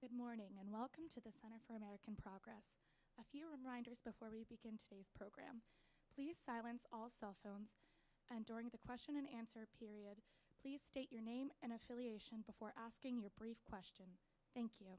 Good morning and welcome to the Center for American Progress. A few reminders before we begin today's program. Please silence all cell phones, and during the question and answer period, please state your name and affiliation before asking your brief question. Thank you.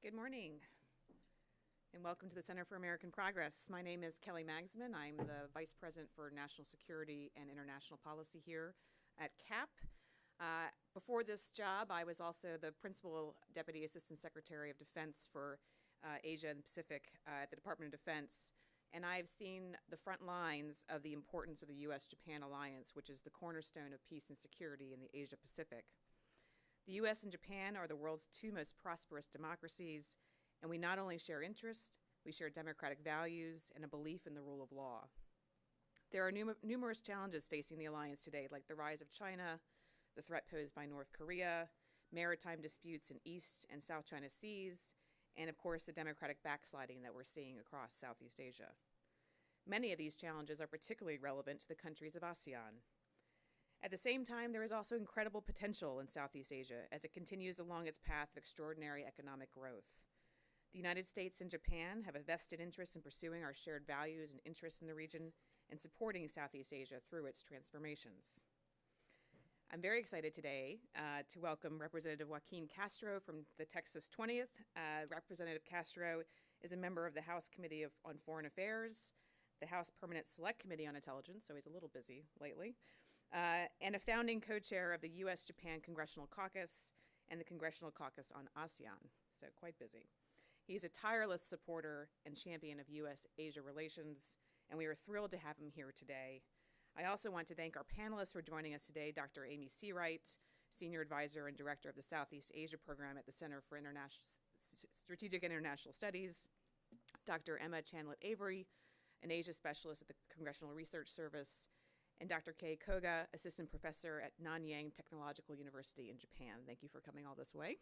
Good morning. And welcome to the Center for American Progress. My name is Kelly Magsman. I'm the Vice President for National Security and International Policy here at CAP. Before this job, I was also the Principal Deputy Assistant Secretary of Defense for Asia and the Pacific at the Department of Defense. And I've seen the front lines of the importance of the U.S.-Japan alliance, which is the cornerstone of peace and security in the Asia-Pacific. The U.S. and Japan are the world's two most prosperous democracies, and we not only share interests, we share democratic values and a belief in the rule of law. There are numerous challenges facing the alliance today, like the rise of China, the threat posed by North Korea, maritime disputes in East and South China Seas, and of course the democratic backsliding that we're seeing across Southeast Asia. Many of these challenges are particularly relevant to the countries of ASEAN. At the same time, there is also incredible potential in Southeast Asia as it continues along its path of extraordinary economic growth. The United States and Japan have a vested interest in pursuing our shared values and interests in the region and supporting Southeast Asia through its transformations. I'm very excited today to welcome Representative Joaquin Castro from the Texas 20th. Representative Castro is a member of the House Committee on Foreign Affairs, the House Permanent Select Committee on Intelligence, so he's a little busy lately, and a founding co-chair of the U.S.-Japan Congressional Caucus and the Congressional Caucus on ASEAN, so quite busy. He's a tireless supporter and champion of U.S.-Asia relations, and we are thrilled to have him here today. I also want to thank our panelists for joining us today, Dr. Amy Seawright, Senior Advisor and Director of the Southeast Asia Program at the Center for Strategic International Studies, Dr. Emma Chanlett-Avery, an Asia Specialist at the Congressional Research Service, and Dr. Kei Koga, Assistant Professor at Nanyang Technological University in Japan. Thank you for coming all this way.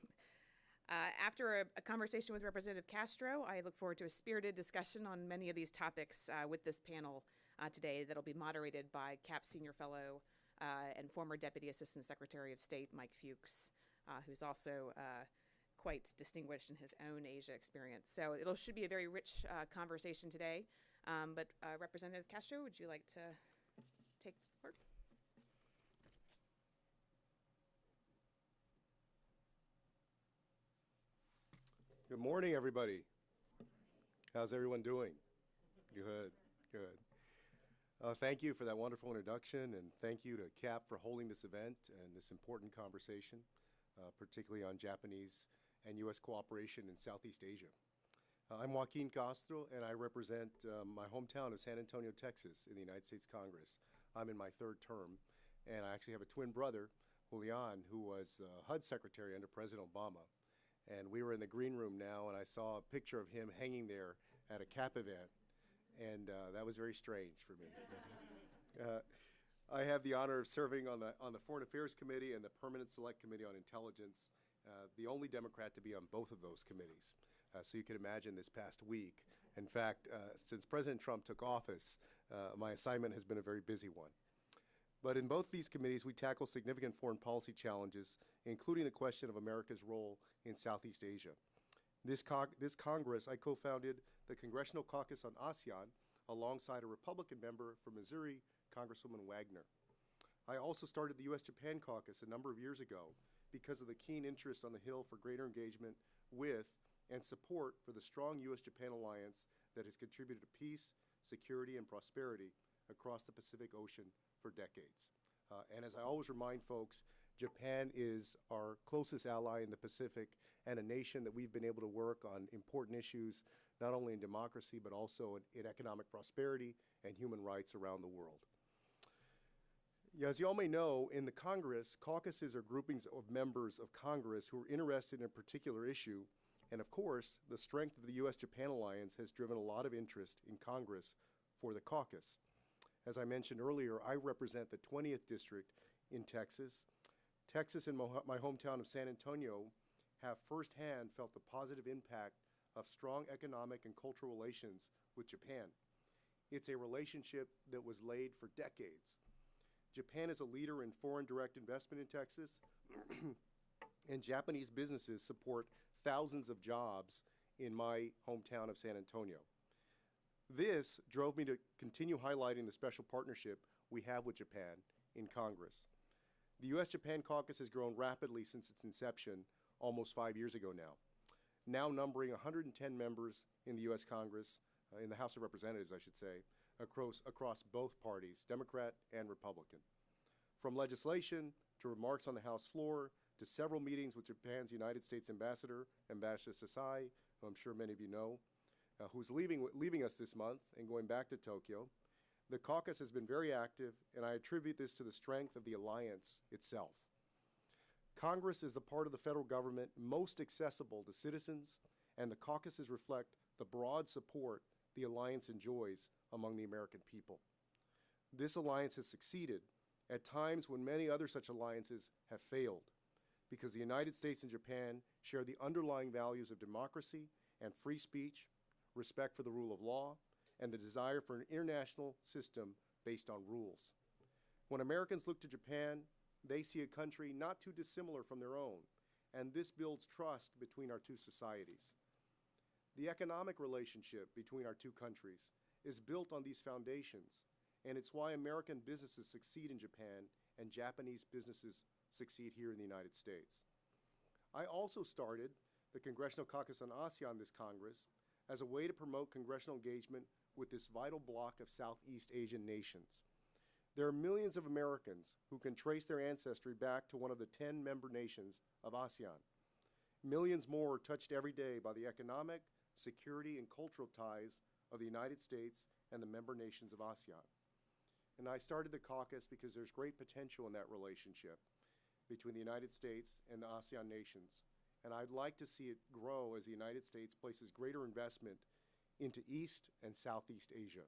After a conversation with Representative Castro, I look forward to a spirited discussion on many of these topics with this panel today that'll be moderated by CAP Senior Fellow and former Deputy Assistant Secretary of State Mike Fuchs, who's also quite distinguished in his own Asia experience. So it should be a very rich conversation today. But Representative Castro, would you like to take the floor? Good morning, everybody. How's everyone doing? Good, good. Thank you for that wonderful introduction, and thank you to CAP for holding this event and this important conversation, particularly on Japanese and U.S. cooperation in Southeast Asia. I'm Joaquin Castro, and I represent my hometown of San Antonio, Texas, in the United States Congress. I'm in my third term, and I actually have a twin brother, Julian, who was HUD Secretary under President Obama. And we were in the green room now, and I saw a picture of him hanging there at a CAP event, and that was very strange for me. I have the honor of serving on the Foreign Affairs Committee and the Permanent Select Committee on Intelligence, the only Democrat to be on both of those committees. So you can imagine this past week. In fact, since President Trump took office, my assignment has been a very busy one. But in both these committees, we tackle significant foreign policy challenges, including the question of America's role in Southeast Asia. This Congress, I co-founded the Congressional Caucus on ASEAN alongside a Republican member from Missouri, Congresswoman Wagner. I also started the U.S.-Japan Caucus a number of years ago because of the keen interest on the Hill for greater engagement with and support for the strong U.S.-Japan alliance that has contributed to peace, security, and prosperity across the Pacific Ocean for decades. And as I always remind folks, Japan is our closest ally in the Pacific and a nation that we've been able to work on important issues, not only in democracy, but also in economic prosperity and human rights around the world. As you all may know, in the Congress, caucuses are groupings of members of Congress who are interested in a particular issue. And of course, the strength of the U.S.-Japan alliance has driven a lot of interest in Congress for the caucus. As I mentioned earlier, I represent the 20th District in Texas. Texas and my hometown of San Antonio have firsthand felt the positive impact of strong economic and cultural relations with Japan. It's a relationship that was laid for decades. Japan is a leader in foreign direct investment in Texas, and Japanese businesses support thousands of jobs in my hometown of San Antonio. This drove me to continue highlighting the special partnership we have with Japan in Congress. The U.S.-Japan Caucus has grown rapidly since its inception almost 5 years ago now. now numbering 110 members in the U.S. Congress, in the House of Representatives, I should say, across both parties, Democrat and Republican. From legislation to remarks on the House floor to several meetings with Japan's United States Ambassador, Ambassador Sasai, who I'm sure many of you know, who's leaving us this month and going back to Tokyo, the caucus has been very active, and I attribute this to the strength of the alliance itself. Congress is the part of the federal government most accessible to citizens, and the caucuses reflect the broad support the alliance enjoys among the American people. This alliance has succeeded at times when many other such alliances have failed, because the United States and Japan share the underlying values of democracy and free speech, respect for the rule of law, and the desire for an international system based on rules. When Americans look to Japan, they see a country not too dissimilar from their own, and this builds trust between our two societies. The economic relationship between our two countries is built on these foundations, and it's why American businesses succeed in Japan and Japanese businesses succeed here in the United States. I also started the Congressional Caucus on ASEAN this Congress as a way to promote congressional engagement with this vital bloc of Southeast Asian nations. There are millions of Americans who can trace their ancestry back to one of the 10 member nations of ASEAN. Millions more are touched every day by the economic, security, and cultural ties of the United States and the member nations of ASEAN. And I started the caucus because there's great potential in that relationship between the United States and the ASEAN nations. And I'd like to see it grow as the United States places greater investment into East and Southeast Asia.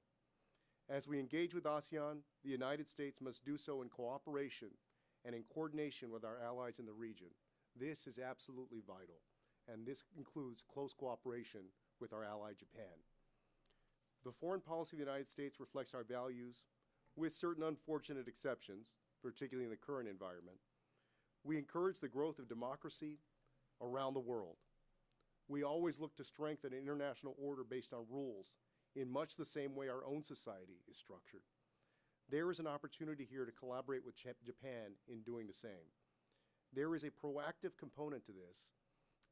As we engage with ASEAN, the United States must do so in cooperation and in coordination with our allies in the region. This is absolutely vital, and this includes close cooperation with our ally Japan. The foreign policy of the United States reflects our values, with certain unfortunate exceptions, particularly in the current environment. We encourage the growth of democracy around the world. We always look to strengthen an international order based on rules in much the same way our own society is structured. There is an opportunity here to collaborate with Japan in doing the same. There is a proactive component to this.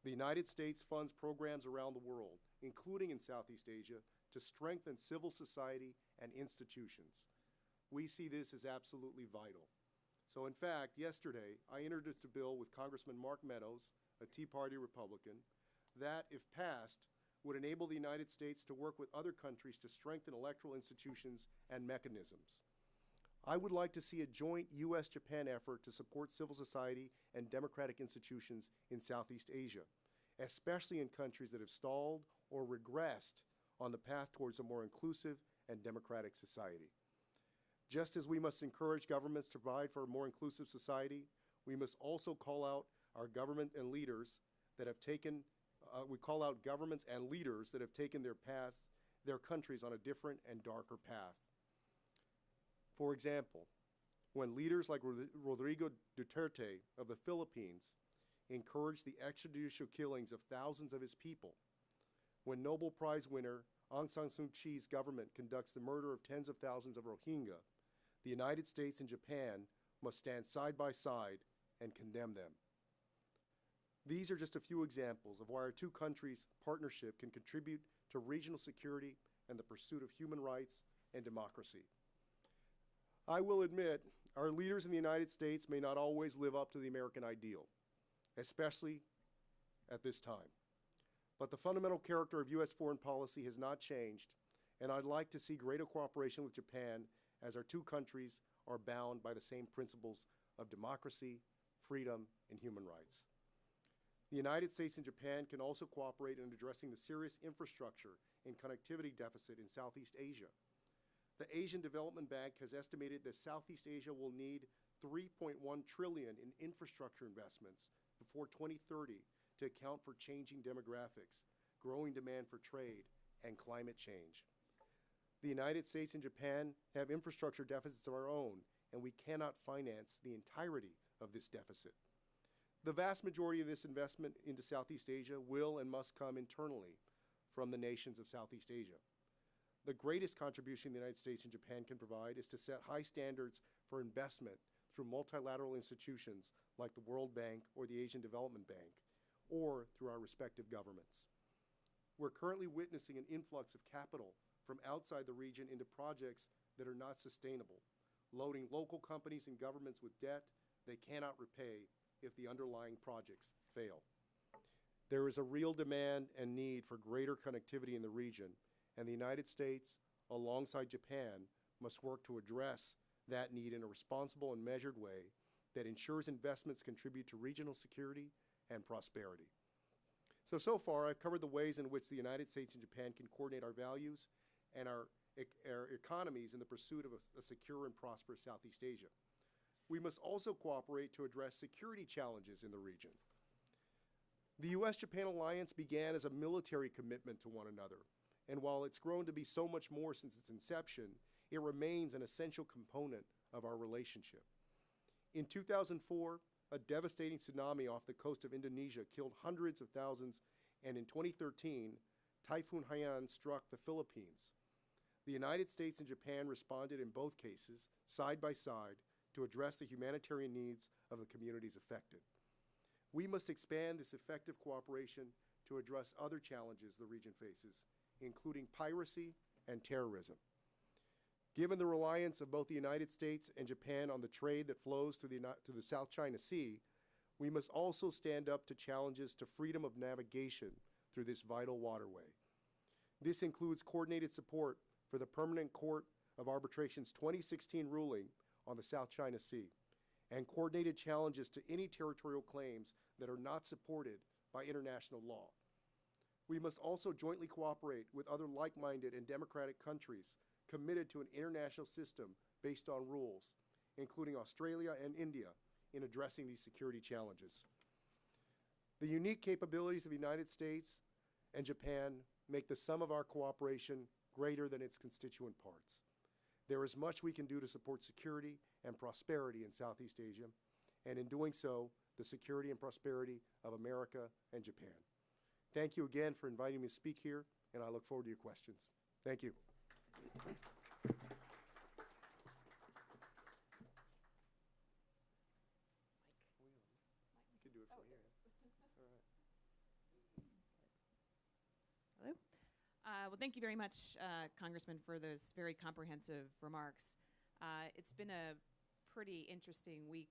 The United States funds programs around the world, including in Southeast Asia, to strengthen civil society and institutions. We see this as absolutely vital. So in fact, yesterday, I introduced a bill with Congressman Mark Meadows, a Tea Party Republican, that, if passed, would enable the United States to work with other countries to strengthen electoral institutions and mechanisms. I would like to see a joint U.S.-Japan effort to support civil society and democratic institutions in Southeast Asia, especially in countries that have stalled or regressed on the path towards a more inclusive and democratic society. Just as we must encourage governments to provide for a more inclusive society, we must also call out our government and leaders that have taken, their countries on a different and darker path. For example, when leaders like Rodrigo Duterte of the Philippines encouraged the extrajudicial killings of thousands of his people, when Nobel Prize winner Aung San Suu Kyi's government conducts the murder of tens of thousands of Rohingya, the United States and Japan must stand side by side and condemn them. These are just a few examples of why our two countries' partnership can contribute to regional security and the pursuit of human rights and democracy. I will admit, our leaders in the United States may not always live up to the American ideal, especially at this time. But the fundamental character of U.S. foreign policy has not changed, and I'd like to see greater cooperation with Japan as our two countries are bound by the same principles of democracy, freedom, and human rights. The United States and Japan can also cooperate in addressing the serious infrastructure and connectivity deficit in Southeast Asia. The Asian Development Bank has estimated that Southeast Asia will need $3.1 trillion in infrastructure investments before 2030 to account for changing demographics, growing demand for trade, and climate change. The United States and Japan have infrastructure deficits of our own, and we cannot finance the entirety of this deficit. The vast majority of this investment into Southeast Asia will and must come internally from the nations of Southeast Asia. The greatest contribution the United States and Japan can provide is to set high standards for investment through multilateral institutions like the World Bank or the Asian Development Bank, or through our respective governments. We're currently witnessing an influx of capital from outside the region into projects that are not sustainable, loading local companies and governments with debt they cannot repay if the underlying projects fail. There is a real demand and need for greater connectivity in the region, and the United States, alongside Japan, must work to address that need in a responsible and measured way that ensures investments contribute to regional security and prosperity. So far, I've covered the ways in which the United States and Japan can coordinate our values and our economies in the pursuit of a secure and prosperous Southeast Asia. We must also cooperate to address security challenges in the region. The U.S.-Japan alliance began as a military commitment to one another, and while it's grown to be so much more since its inception, it remains an essential component of our relationship. In 2004, a devastating tsunami off the coast of Indonesia killed hundreds of thousands, and in 2013, Typhoon Haiyan struck the Philippines. The United States and Japan responded in both cases, side by side, to address the humanitarian needs of the communities affected. We must expand this effective cooperation to address other challenges the region faces, including piracy and terrorism. Given the reliance of both the United States and Japan on the trade that flows through the South China Sea, we must also stand up to challenges to freedom of navigation through this vital waterway. This includes coordinated support for the Permanent Court of Arbitration's 2016 ruling on the South China Sea, and coordinated challenges to any territorial claims that are not supported by international law. We must also jointly cooperate with other like-minded and democratic countries committed to an international system based on rules, including Australia and India, in addressing these security challenges. The unique capabilities of the United States and Japan make the sum of our cooperation greater than its constituent parts. There is much we can do to support security and prosperity in Southeast Asia, and in doing so, the security and prosperity of America and Japan. Thank you again for inviting me to speak here, and I look forward to your questions. Thank you. You can do it from here. Hello. Well, thank you very much, Congressman, for those very comprehensive remarks. It's been a pretty interesting week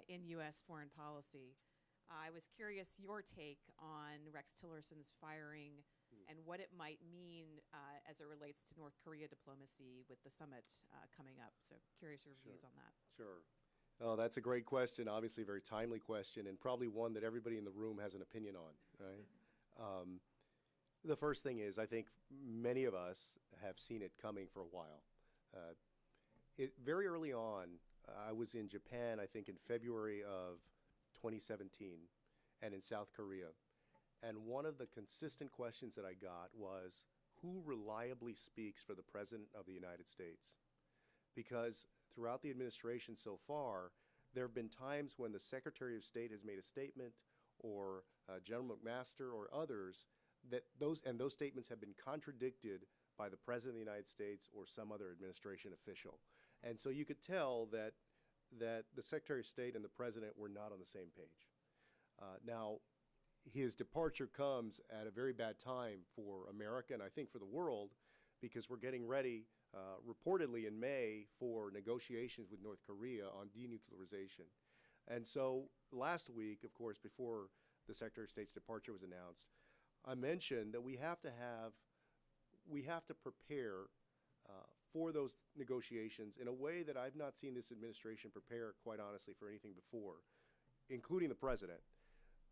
in U.S. foreign policy. I was curious your take on Rex Tillerson's firing and what it might mean as it relates to North Korea diplomacy with the summit coming up. So curious your views on that. Sure. Oh, that's a great question, obviously a very timely question, and probably one that everybody in the room has an opinion on, right? The first thing is, I think many of us have seen it coming for a while. Very early on, I was in Japan, I think in February of 2017, and in South Korea. And one of the consistent questions that I got was, who reliably speaks for the President of the United States? Because throughout the administration so far, there have been times when the Secretary of State has made a statement, or General McMaster or others, that those statements have been contradicted by the President of the United States or some other administration official. And so you could tell that the Secretary of State and the President were not on the same page. Now, his departure comes at a very bad time for America, and I think for the world, because we're getting ready, reportedly in May, for negotiations with North Korea on denuclearization. And so last week, of course, before the Secretary of State's departure was announced, I mentioned that we have to prepare for those negotiations in a way that I've not seen this administration prepare, quite honestly, for anything before, including the President.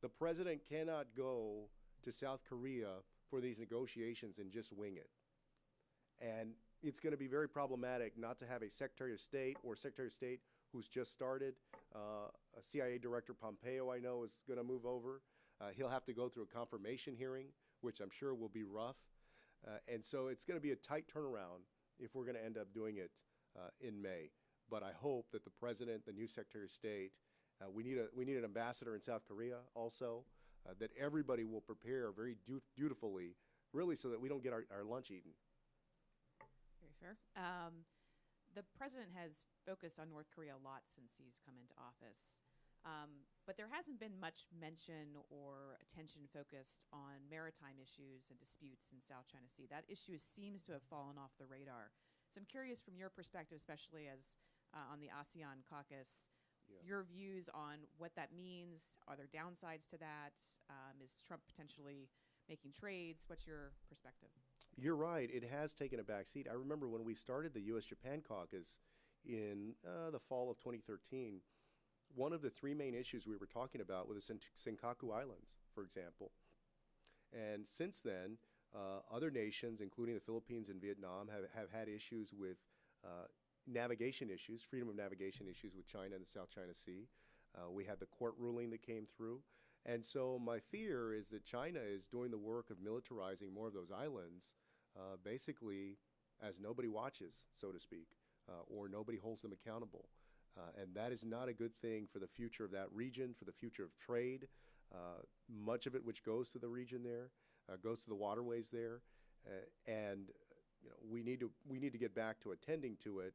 The President cannot go to South Korea for these negotiations and just wing it. And it's going to be very problematic not to have a Secretary of State or Secretary of State who's just started. A CIA Director Pompeo, I know, is going to move over. He'll have to go through a confirmation hearing, which I'm sure will be rough. And so it's going to be a tight turnaround if we're going to end up doing it in May. But I hope that the President, the new Secretary of State, we need an ambassador in South Korea also, that everybody will prepare very dutifully, really, so that we don't get our lunch eaten. Very fair. The President has focused on North Korea a lot since he's come into office. But there hasn't been much mention or attention focused on maritime issues and disputes in South China Sea. That issue seems to have fallen off the radar. So I'm curious from your perspective, especially as on the ASEAN caucus, your views on what that means. Are there downsides to that? Is Trump potentially making trades? What's your perspective? You're right. It has taken a back seat. I remember when we started the U.S.-Japan caucus in the fall of 2013, one of the three main issues we were talking about were the Senkaku Islands, for example. And since then, other nations, including the Philippines and Vietnam, have had issues with navigation issues, freedom of navigation issues with China in the South China Sea. We had the court ruling that came through. And so my fear is that China is doing the work of militarizing more of those islands, basically as nobody watches, so to speak, or nobody holds them accountable. And that is not a good thing for the future of that region, for the future of trade. Much of it which goes to the region there, goes to the waterways there. And we need to get back to attending to it.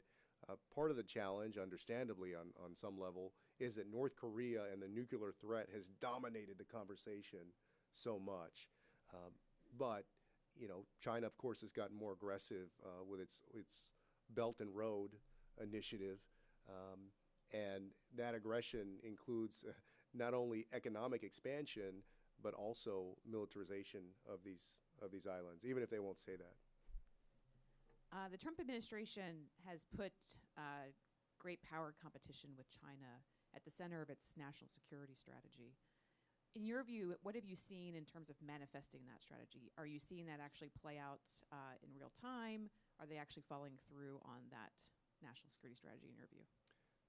Part of the challenge, understandably on some level, is that North Korea and the nuclear threat has dominated the conversation so much. But China, of course, has gotten more aggressive with its Belt and Road initiative. And that aggression includes not only economic expansion, but also militarization of these islands, even if they won't say that. The Trump administration has put great power competition with China at the center of its national security strategy. In your view, what have you seen in terms of manifesting that strategy? Are you seeing that actually play out in real time? Are they actually following through on that national security strategy in your view?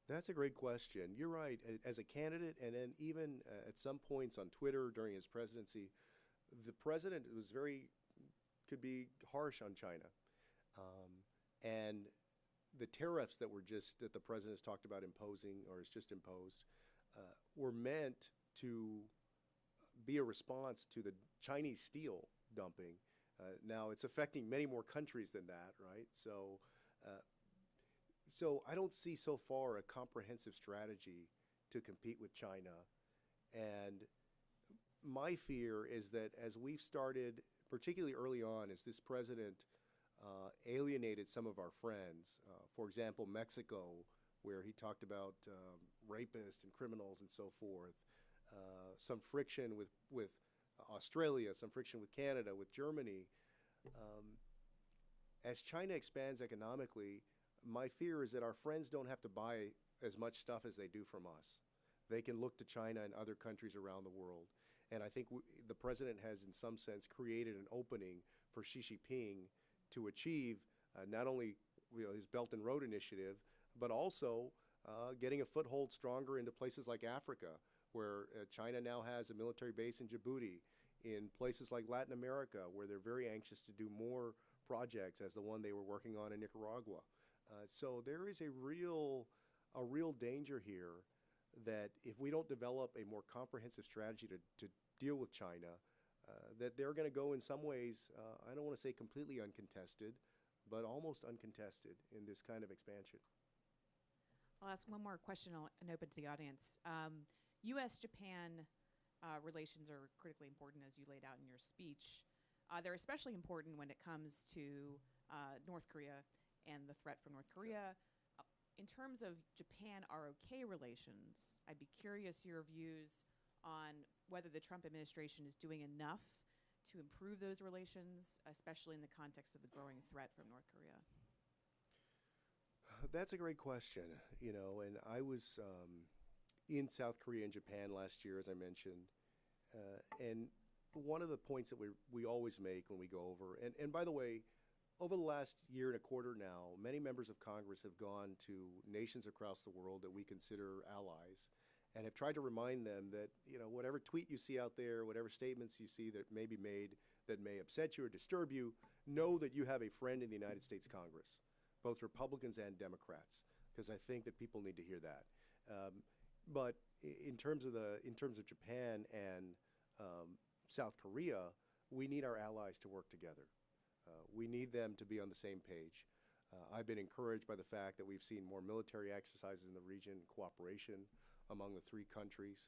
That's a great question. You're right. As a candidate, and then even at some points on Twitter during his presidency, the president could be harsh on China. And the tariffs that the president has talked about imposing or has just imposed were meant to be a response to the Chinese steel dumping. Now, it's affecting many more countries than that, right? So I don't see so far a comprehensive strategy to compete with China. And my fear is that as we've started, particularly early on, as this president alienated some of our friends, for example, Mexico, where he talked about rapists and criminals and so forth, some friction with Australia, some friction with Canada, with Germany. As China expands economically, my fear is that our friends don't have to buy as much stuff as they do from us. They can look to China and other countries around the world. And I think the president has, in some sense, created an opening for Xi Jinping to achieve not only his Belt and Road Initiative, but also getting a foothold stronger into places like Africa, where China now has a military base in Djibouti, in places like Latin America, where they're very anxious to do more projects as the one they were working on in Nicaragua. So there is a real danger here that if we don't develop a more comprehensive strategy to deal with China, that they're going to go in some ways, I don't want to say completely uncontested, but almost uncontested in this kind of expansion. I'll ask one more question and open to the audience. U.S.-Japan relations are critically important, as you laid out in your speech. They're especially important when it comes to North Korea and the threat from North Korea. In terms of Japan-ROK relations, I'd be curious your views on whether the Trump administration is doing enough to improve those relations, especially in the context of the growing threat from North Korea. That's a great question, and I was in South Korea and Japan last year, as I mentioned, and one of the points that we always make when we go over, and by the way, over the last year and a quarter now, many members of Congress have gone to nations across the world that we consider allies and have tried to remind them that, whatever tweet you see out there, whatever statements you see that may be made that may upset you or disturb you, know that you have a friend in the United States Congress, both Republicans and Democrats, because I think that people need to hear that. But in terms of Japan and South Korea, we need our allies to work together. We need them to be on the same page. I've been encouraged by the fact that we've seen more military exercises in the region, cooperation among the three countries,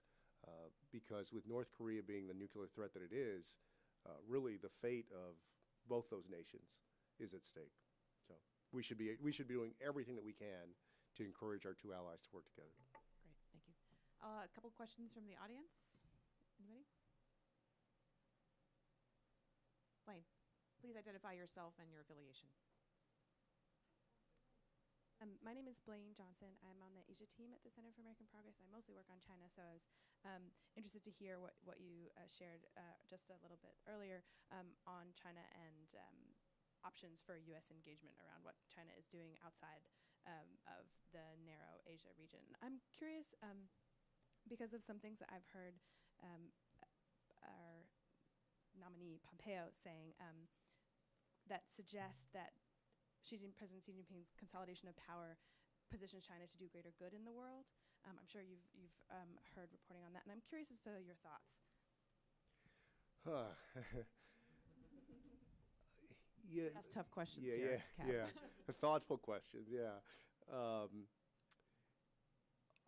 because with North Korea being the nuclear threat that it is, really the fate of both those nations is at stake. So we should be doing everything that we can to encourage our two allies to work together. Great, thank you. A couple questions from the audience. Anybody? Blaine, please identify yourself and your affiliation. My name is Blaine Johnson. I'm on the Asia team at the Center for American Progress. I mostly work on China, so I was interested to hear what you shared just a little bit earlier on China and options for U.S. engagement around what China is doing outside of the narrow Asia region. I'm curious, because of some things that I've heard our nominee Pompeo saying that suggest that President Xi Jinping's consolidation of power positions China to do greater good in the world. I'm sure you've heard reporting on that, and I'm curious as to your thoughts. Yeah, That's tough questions yeah, here. Kat. yeah. Thoughtful questions, yeah.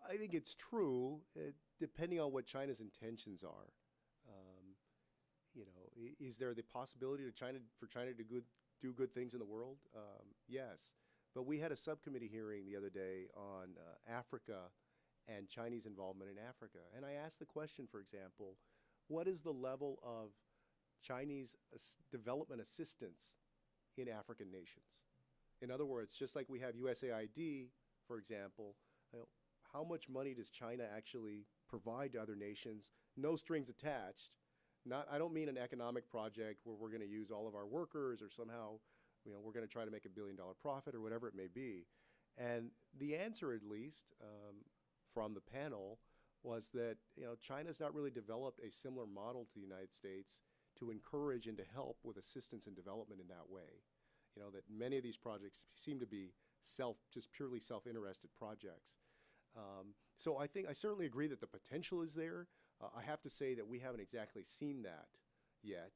I think it's true, depending on what China's intentions are. Is there the possibility for China to do good things in the world? Yes. But we had a subcommittee hearing the other day on Africa and Chinese involvement in Africa. And I asked the question, for example, what is the level of Chinese development assistance in African nations? In other words, just like we have USAID, for example, how much money does China actually provide to other nations? No strings attached. I don't mean an economic project where we're going to use all of our workers or somehow, we're going to try to make $1 billion profit or whatever it may be. And the answer, at least, from the panel was that, China's not really developed a similar model to the United States to encourage and to help with assistance and development in that way. That many of these projects seem to be just purely self-interested projects. So I certainly agree that the potential is there. I have to say that we haven't exactly seen that yet.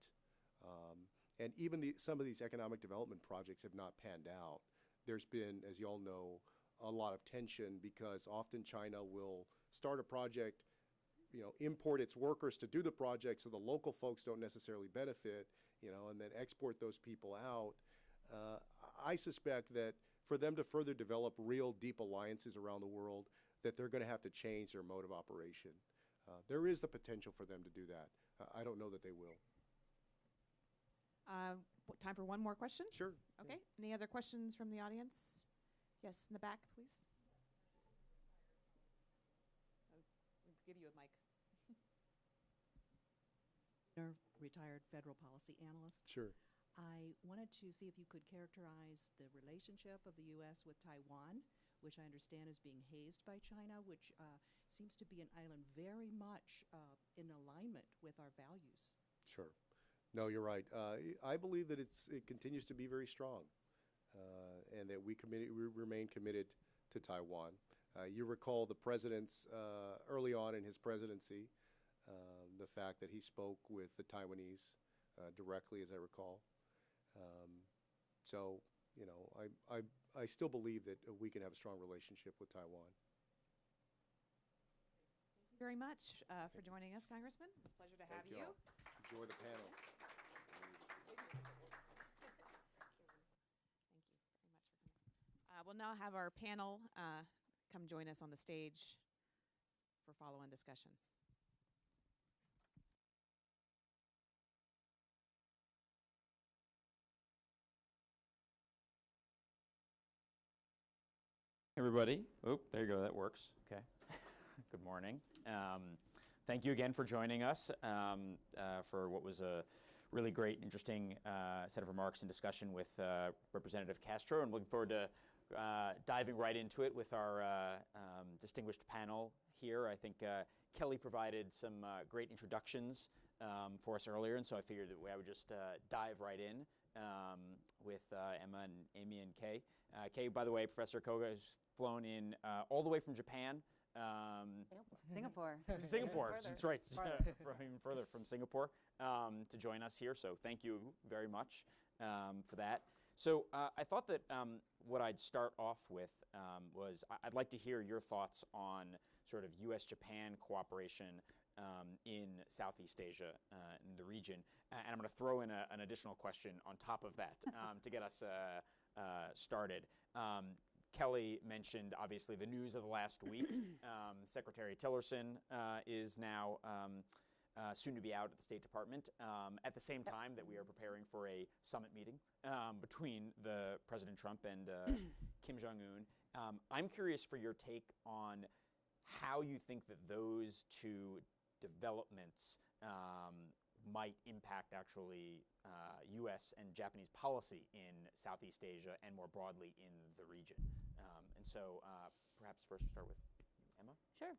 And even some of these economic development projects have not panned out. There's been, as you all know, a lot of tension because often China will start a project, import its workers to do the project so the local folks don't necessarily benefit, and then export those people out. I suspect that for them to further develop real deep alliances around the world, that they're going to have to change their mode of operation. There is the potential for them to do that. I don't know that they will. Time for one more question? Sure. Okay. Any other questions from the audience? Yes, in the back, please. I'll give you a mic. Retired federal policy analyst. Sure. I wanted to see if you could characterize the relationship of the U.S. with Taiwan, which I understand is being hazed by China, which seems to be an island very much in alignment with our values. Sure. No, you're right. I believe that it continues to be very strong, and that we remain committed to Taiwan. You recall the president's, early on in his presidency, the fact that he spoke with the Taiwanese directly, as I recall. So, I still believe that we can have a strong relationship with Taiwan. Thank you very much for joining us, Congressman. It's a pleasure to have you. Enjoy the panel. We'll now have our panel come join us on the stage for follow-on discussion. Everybody. Oh, there you go. That works. Okay. Good morning. Thank you again for joining us for what was a really great, interesting set of remarks and discussion with Representative Castro. And looking forward to diving right into it with our distinguished panel here. I think Kelly provided some great introductions for us earlier, and so I figured that I would just dive right in with Emma and Amy and Kay. Kay, by the way, Professor Koga has flown in all the way from Japan. Singapore. Singapore, that's right. Even further from Singapore to join us here. So thank you very much for that. So I thought that what I'd start off with was I'd like to hear your thoughts on sort of U.S.-Japan cooperation in Southeast Asia, in the region. And I'm going to throw in an additional question on top of that to get us started. Kelly mentioned, obviously, the news of the last week. Secretary Tillerson is now soon to be out at the State Department at the same time that we are preparing for a summit meeting between President Trump and Kim Jong-un. I'm curious for your take on how you think that those two developments might impact actually U.S. and Japanese policy in Southeast Asia and more broadly in the region. And so perhaps first start with Emma. Sure.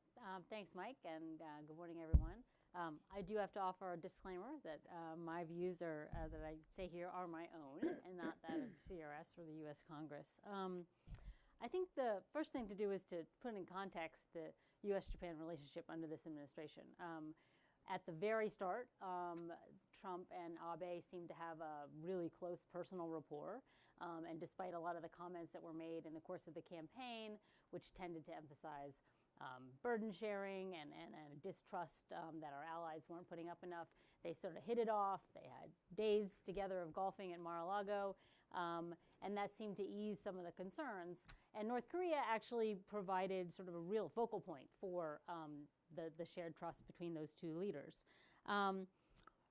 Thanks, Mike, and good morning, everyone. I do have to offer a disclaimer that my views are that I say here are my own and not that of CRS or the U.S. Congress. I think the first thing to do is to put in context the U.S.-Japan relationship under this administration. At the very start, Trump and Abe seemed to have a really close personal rapport. And despite a lot of the comments that were made in the course of the campaign, which tended to emphasize burden sharing and distrust that our allies weren't putting up enough, they sort of hit it off. They had days together of golfing at Mar-a-Lago, and that seemed to ease some of the concerns. And North Korea actually provided sort of a real focal point for the shared trust between those two leaders.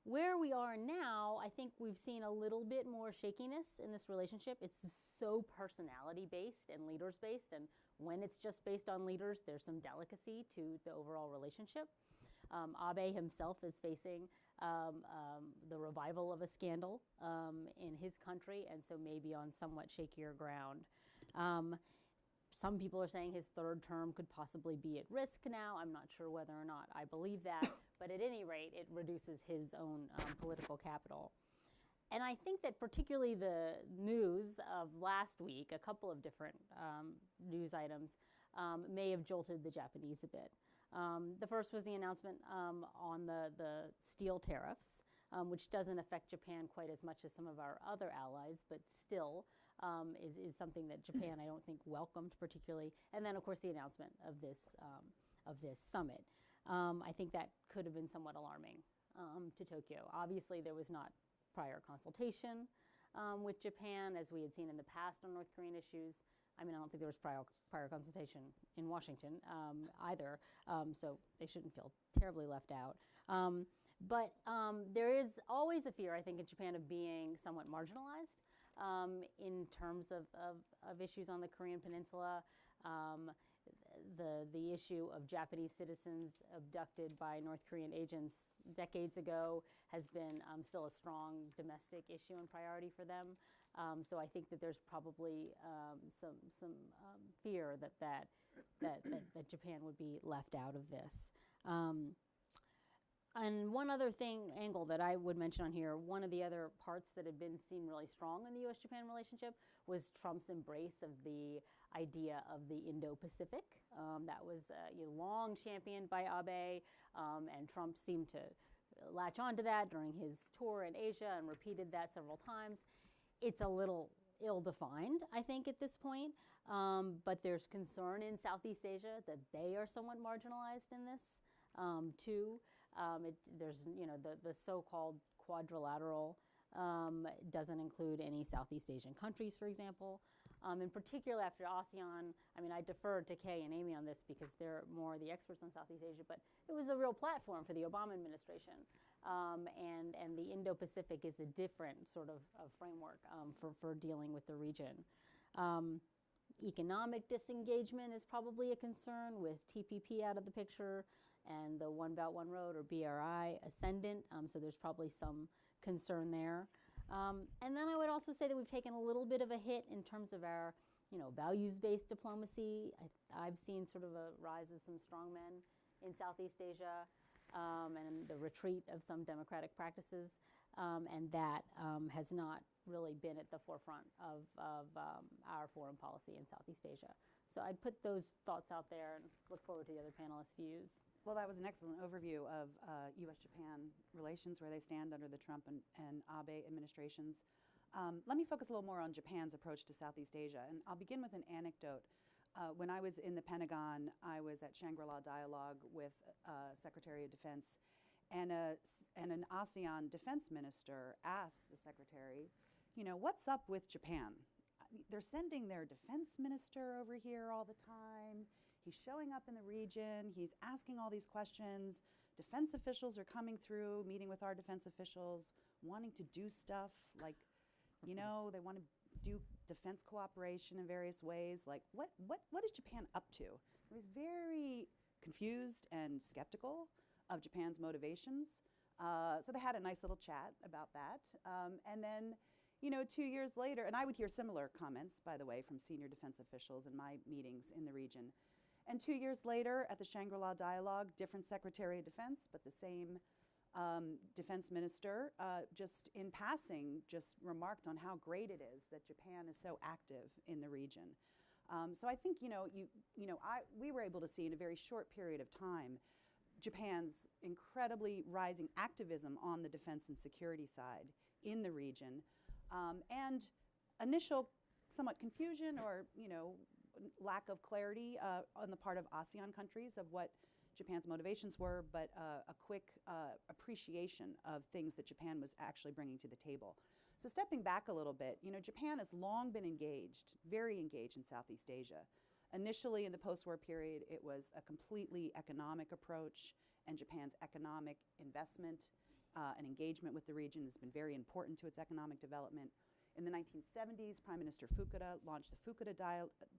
Where we are now, I think we've seen a little bit more shakiness in this relationship. It's so personality-based and leaders-based, and when it's just based on leaders, there's some delicacy to the overall relationship. Abe himself is facing the revival of a scandal in his country, and so maybe on somewhat shakier ground. Some people are saying his third term could possibly be at risk now. I'm not sure whether or not I believe that, but at any rate, it reduces his own political capital. And I think that particularly the news of last week, a couple of different news items, may have jolted the Japanese a bit. The first was the announcement on the steel tariffs, which doesn't affect Japan quite as much as some of our other allies, but still is something that Japan, I don't think, welcomed particularly. And then, of course, the announcement of this summit. I think that could have been somewhat alarming to Tokyo. Obviously, there was not prior consultation with Japan, as we had seen in the past on North Korean issues. I mean, I don't think there was prior consultation in Washington either, so they shouldn't feel terribly left out. But there is always a fear, I think, in Japan of being somewhat marginalized in terms of issues on the Korean Peninsula. The issue of Japanese citizens abducted by North Korean agents decades ago has been still a strong domestic issue and priority for them. So I think that there's probably some fear that Japan would be left out of this. And one other angle that I would mention on here, one of the other parts that had seemed really strong in the U.S.-Japan relationship was Trump's embrace of the idea of the Indo-Pacific. That was long championed by Abe, and Trump seemed to latch onto that during his tour in Asia and repeated that several times. It's a little ill-defined, I think, at this point, but there's concern in Southeast Asia that they are somewhat marginalized in this, too. There's, the so-called quadrilateral doesn't include any Southeast Asian countries, for example. In particular, after ASEAN, I mean, I defer to Kay and Amy on this because they're more the experts on Southeast Asia, but it was a real platform for the Obama administration. And the Indo-Pacific is a different sort of framework for dealing with the region. Economic disengagement is probably a concern with TPP out of the picture and the One Belt, One Road, or BRI, ascendant, so there's probably some concern there. And then I would also say that we've taken a little bit of a hit in terms of our, values-based diplomacy. I've seen sort of a rise of some strongmen in Southeast Asia and the retreat of some democratic practices, and that has not really been at the forefront of our foreign policy in Southeast Asia. So I'd put those thoughts out there and look forward to the other panelists' views. Well, that was an excellent overview of U.S.-Japan relations, where they stand under the Trump and Abe administrations. Let me focus a little more on Japan's approach to Southeast Asia, and I'll begin with an anecdote. when I was in the Pentagon, I was at Shangri-La Dialogue with Secretary of Defense, and an ASEAN defense minister asked the secretary, what's up with Japan? They're sending their defense minister over here all the time. He's showing up in the region. He's asking all these questions. Defense officials are coming through, meeting with our defense officials, wanting to do stuff like, they want to do defense cooperation in various ways. Like, what is Japan up to? He was very confused and skeptical of Japan's motivations. So they had a nice little chat about that. And then, 2 years later, and I would hear similar comments, by the way, from senior defense officials in my meetings in the region. And 2 years later, at the Shangri-La Dialogue, different Secretary of Defense, but the same defense minister, just in passing, just remarked on how great it is that Japan is so active in the region. So I think, we were able to see in a very short period of time Japan's incredibly rising activism on the defense and security side in the region, and initial somewhat confusion or, lack of clarity on the part of ASEAN countries of what Japan's motivations were, but a quick appreciation of things that Japan was actually bringing to the table. So stepping back a little bit, Japan has long been engaged, very engaged in Southeast Asia. Initially in the post-war period, it was a completely economic approach, and Japan's economic investment and engagement with the region has been very important to its economic development. In the 1970s, Prime Minister Fukuda launched the Fukuda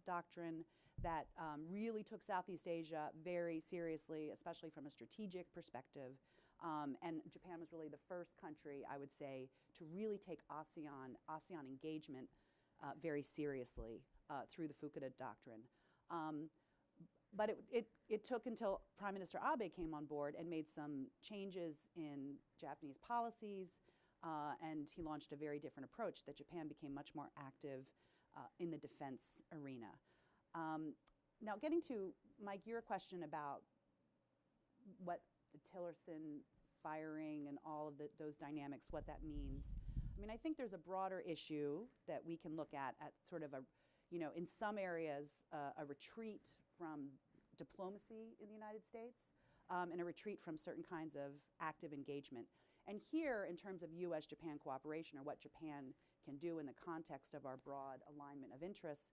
Doctrine that really took Southeast Asia very seriously, especially from a strategic perspective. And Japan was really the first country, I would say, to really take ASEAN engagement very seriously through the Fukuda Doctrine. But it took until Prime Minister Abe came on board and made some changes in Japanese policies, and he launched a very different approach that Japan became much more active in the defense arena. Now, getting to, Mike, your question about what the Tillerson firing and all of those dynamics, what that means. I mean, I think there's a broader issue that we can look at sort of in some areas, a retreat from diplomacy in the United States and a retreat from certain kinds of active engagement. And here, in terms of U.S.-Japan cooperation, or what Japan can do in the context of our broad alignment of interests,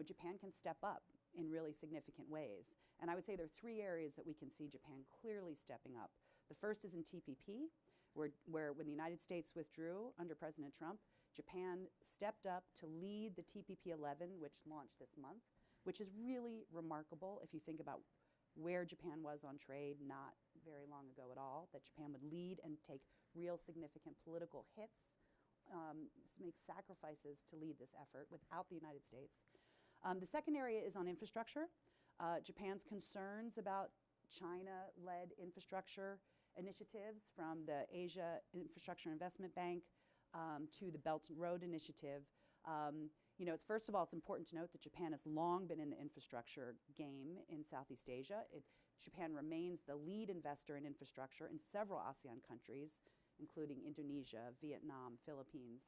Japan can step up in really significant ways. And I would say there are 3 areas that we can see Japan clearly stepping up. The first is in TPP, where when the United States withdrew under President Trump, Japan stepped up to lead the TPP 11, which launched this month, which is really remarkable if you think about where Japan was on trade not very long ago at all, that Japan would lead and take real significant political hits, make sacrifices to lead this effort without the United States. The second area is on infrastructure. Japan's concerns about China-led infrastructure initiatives, from the Asia Infrastructure Investment Bank to the Belt and Road Initiative. First of all, it's important to note that Japan has long been in the infrastructure game in Southeast Asia. Japan remains the lead investor in infrastructure in several ASEAN countries, including Indonesia, Vietnam, Philippines.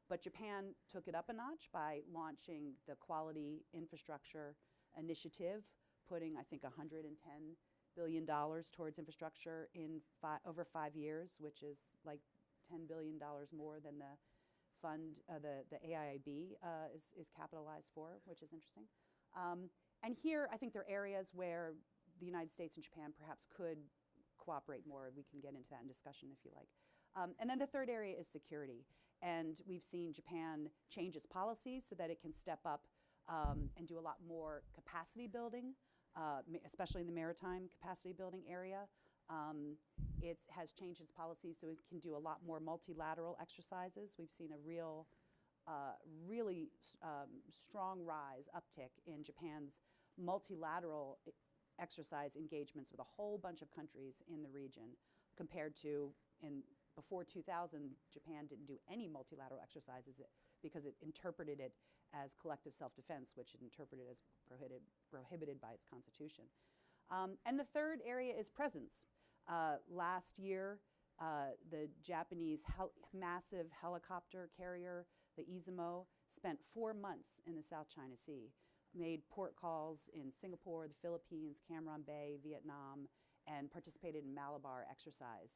But Japan took it up a notch by launching the Quality Infrastructure Initiative, putting, I think, $110 billion towards infrastructure in over 5 years, which is like $10 billion more than the fund the AIIB is capitalized for, which is interesting. And here, I think there are areas where the United States and Japan perhaps could cooperate more. We can get into that in discussion if you like. And then the third area is security. And we've seen Japan change its policies so that it can step up and do a lot more capacity building, especially in the maritime capacity building area. It has changed its policies so it can do a lot more multilateral exercises. We've seen a really strong uptick in Japan's multilateral exercise engagements with a whole bunch of countries in the region, compared to before 2000, Japan didn't do any multilateral exercises because it interpreted it as collective self-defense, which it interpreted as prohibited by its constitution. And the third area is presence. Last year, the Japanese massive helicopter carrier, the Izumo, spent 4 months in the South China Sea, made port calls in Singapore, the Philippines, Cam Bay, Vietnam, and participated in Malabar exercise.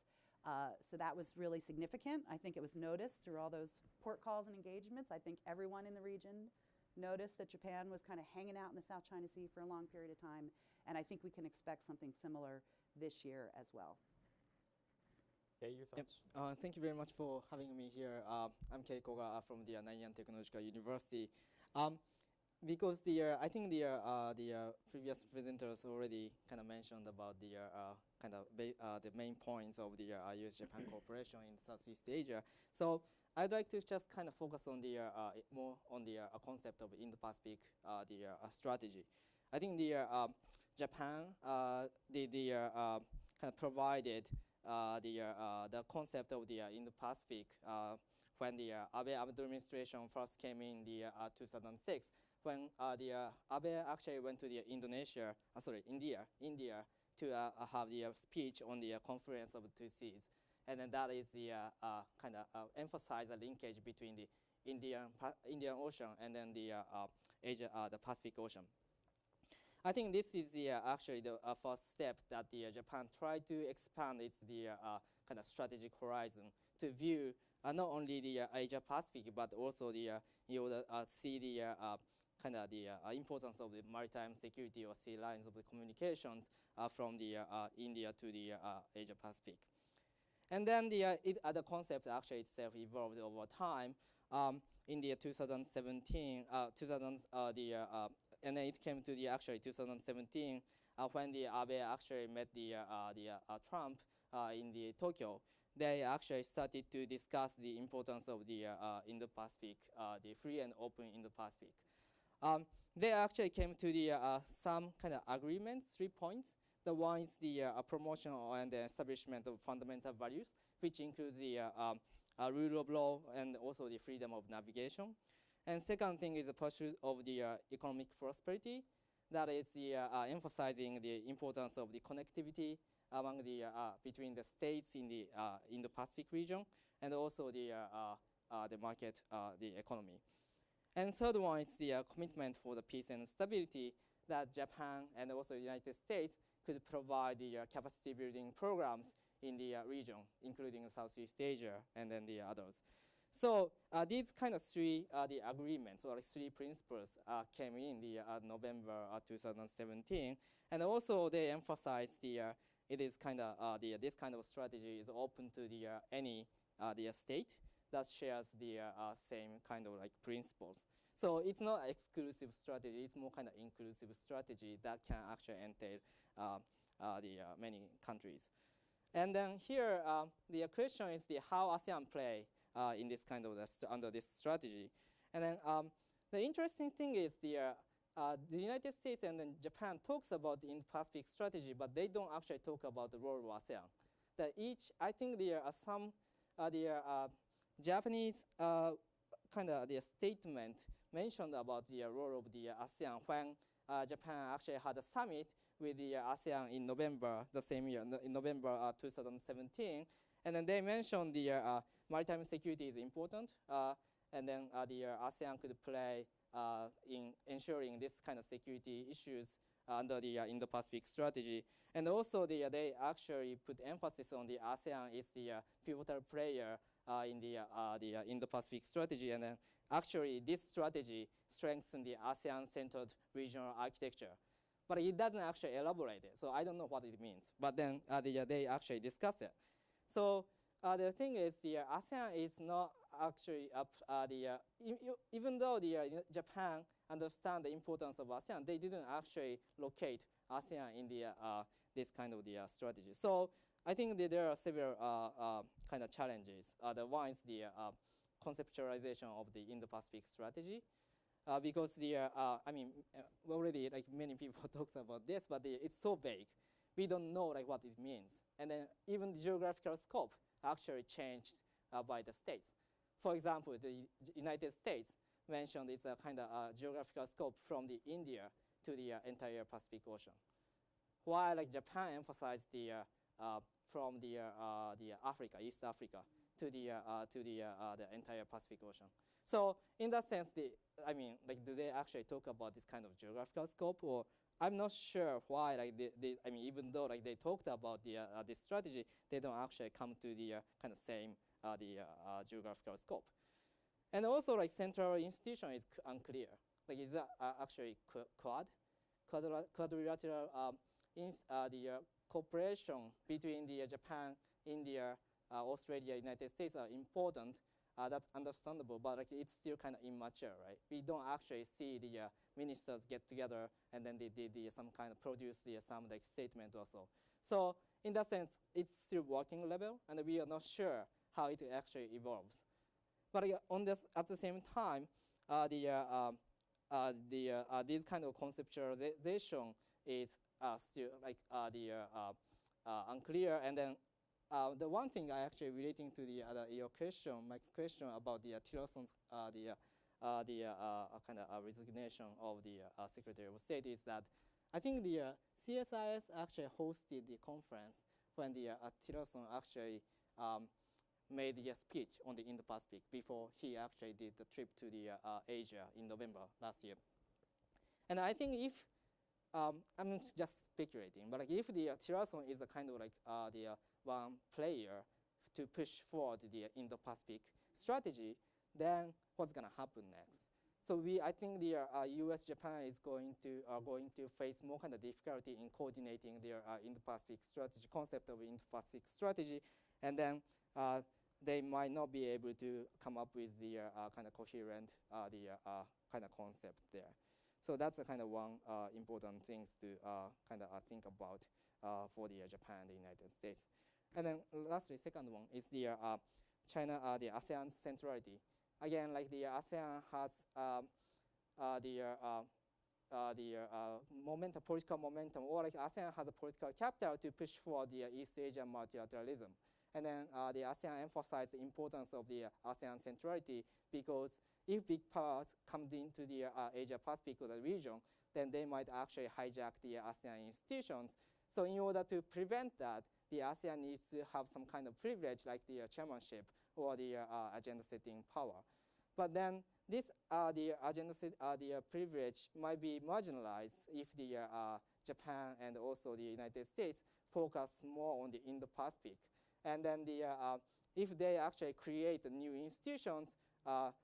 So that was really significant. I think it was noticed through all those port calls and engagements. I think everyone in the region noticed that Japan was kind of hanging out in the South China Sea for a long period of time, and I think we can expect something similar this year as well. Okay, your thoughts? Thank you very much for having me here. I'm Kei Koga from the Nanyang Technological University. Because I think the previous presenters already kind of mentioned about the the main points of the U.S.-Japan cooperation in Southeast Asia. So I'd like to just kind of focus on the more on the concept of Indo-Pacific strategy. I think the Japan kind of provided the concept of the Indo-Pacific when the Abe administration first came in the 2006. When the Abe actually went to the India to have the speech on the conference of the two seas. And then that is the kind of emphasize the linkage between the Indian Ocean and then the the Pacific Ocean. I think this is the actually the first step that the Japan tried to expand its kind of strategic horizon to view not only the Asia Pacific but also the see the kind of the importance of the maritime security or sea lines of the communications from the India to the Asia Pacific. And then the concept actually itself evolved over time. In the 2017, and then it came to the actually 2017 when the Abe actually met the Trump in the Tokyo. They actually started to discuss the importance of the Indo-Pacific, the free and open Indo-Pacific. They actually came to the some kind of agreements, 3 points. The one is the promotion and the establishment of fundamental values, which includes the rule of law and also the freedom of navigation. And second thing is the pursuit of the economic prosperity. That is the emphasizing the importance of the connectivity among the between the states in the Pacific region, and also the market, the economy. And third one is the commitment for the peace and stability that Japan and also the United States could provide the capacity building programs in the region, including Southeast Asia and then the others. So these kind of three the agreements or three principles came in the November 2017, and also they emphasized the it is kind of this kind of strategy is open to the any the state that shares the same kind of like principles. So it's not an exclusive strategy, it's more kind of inclusive strategy that can actually entail the many countries. And then here, the question is the how ASEAN play in this kind of under this strategy. And then the interesting thing is the United States and then Japan talks about the Indo-Pacific strategy, but they don't actually talk about the role of ASEAN. That each, I think there are some Japanese kind of the statement mentioned about the role of the ASEAN when Japan actually had a summit with the ASEAN in November the same year, in November 2017, and then they mentioned the maritime security is important, and then the ASEAN could play in ensuring this kind of security issues under the Indo-Pacific strategy. And also they actually put emphasis on the ASEAN is the pivotal player in the Indo-Pacific strategy, and then actually this strategy strengthens the ASEAN-centered regional architecture. But it doesn't actually elaborate it, so I don't know what it means. But then they actually discuss it. So the thing is, the ASEAN is not actually even though the Japan understand the importance of ASEAN, they didn't actually locate ASEAN in the this kind of the strategy. So I think that there are several kind of challenges. The one is the conceptualization of the Indo-Pacific strategy. Because I mean, already like many people talks about this, but it's so vague. We don't know like what it means. And then even the geographical scope actually changed by the states. For example, the United States mentioned it's a kind of geographical scope from the India to the entire Pacific Ocean. While like Japan emphasized the from the Africa, East Africa, to the entire Pacific Ocean. So in that sense, I mean, like, do they actually talk about this kind of geographical scope, or I'm not sure why, like, I mean, even though like they talked about this strategy, they don't actually come to the kind of same geographical scope. And also, like, central institution is unclear. Like, is that actually quadrilateral cooperation between the Japan, India, Australia, United States are important. That's understandable, but like, it's still kind of immature, right? We don't actually see the ministers get together and then they did some kind of produce some like statement or so. So in that sense, it's still working level, and we are not sure how it actually evolves. But on this, at the same time, this kind of conceptualization is still like unclear. And then the one thing I actually relating to the your question, Mike's question about the Tillerson's kind of resignation of the Secretary of State is that I think the CSIS actually hosted the conference when the Tillerson actually made the speech on the Indo-Pacific before he actually did the trip to the Asia in November last year. And I think if I'm just speculating, but like if the Tillerson is a kind of like the one player to push forward the Indo-Pacific strategy, then what's going to happen next? So I think the U.S. Japan is going to face more kind of difficulty in coordinating their Indo-Pacific strategy concept of Indo-Pacific strategy, and then they might not be able to come up with the kind of coherent kind of concept there. So that's the kind of one important things to kind of think about for the Japan and the United States. And then lastly, second one is the China, the ASEAN centrality. Again, like the ASEAN has momentum, political momentum, or like ASEAN has a political capital to push for the East Asian multilateralism. And then the ASEAN emphasized the importance of the ASEAN centrality, because if big powers come into the Asia-Pacific or the region, then they might actually hijack the ASEAN institutions. So in order to prevent that, the ASEAN needs to have some kind of privilege like the chairmanship or the agenda-setting power. But then this the privilege might be marginalized if the Japan and also the United States focus more on the Indo-Pacific. And then if they actually create new institutions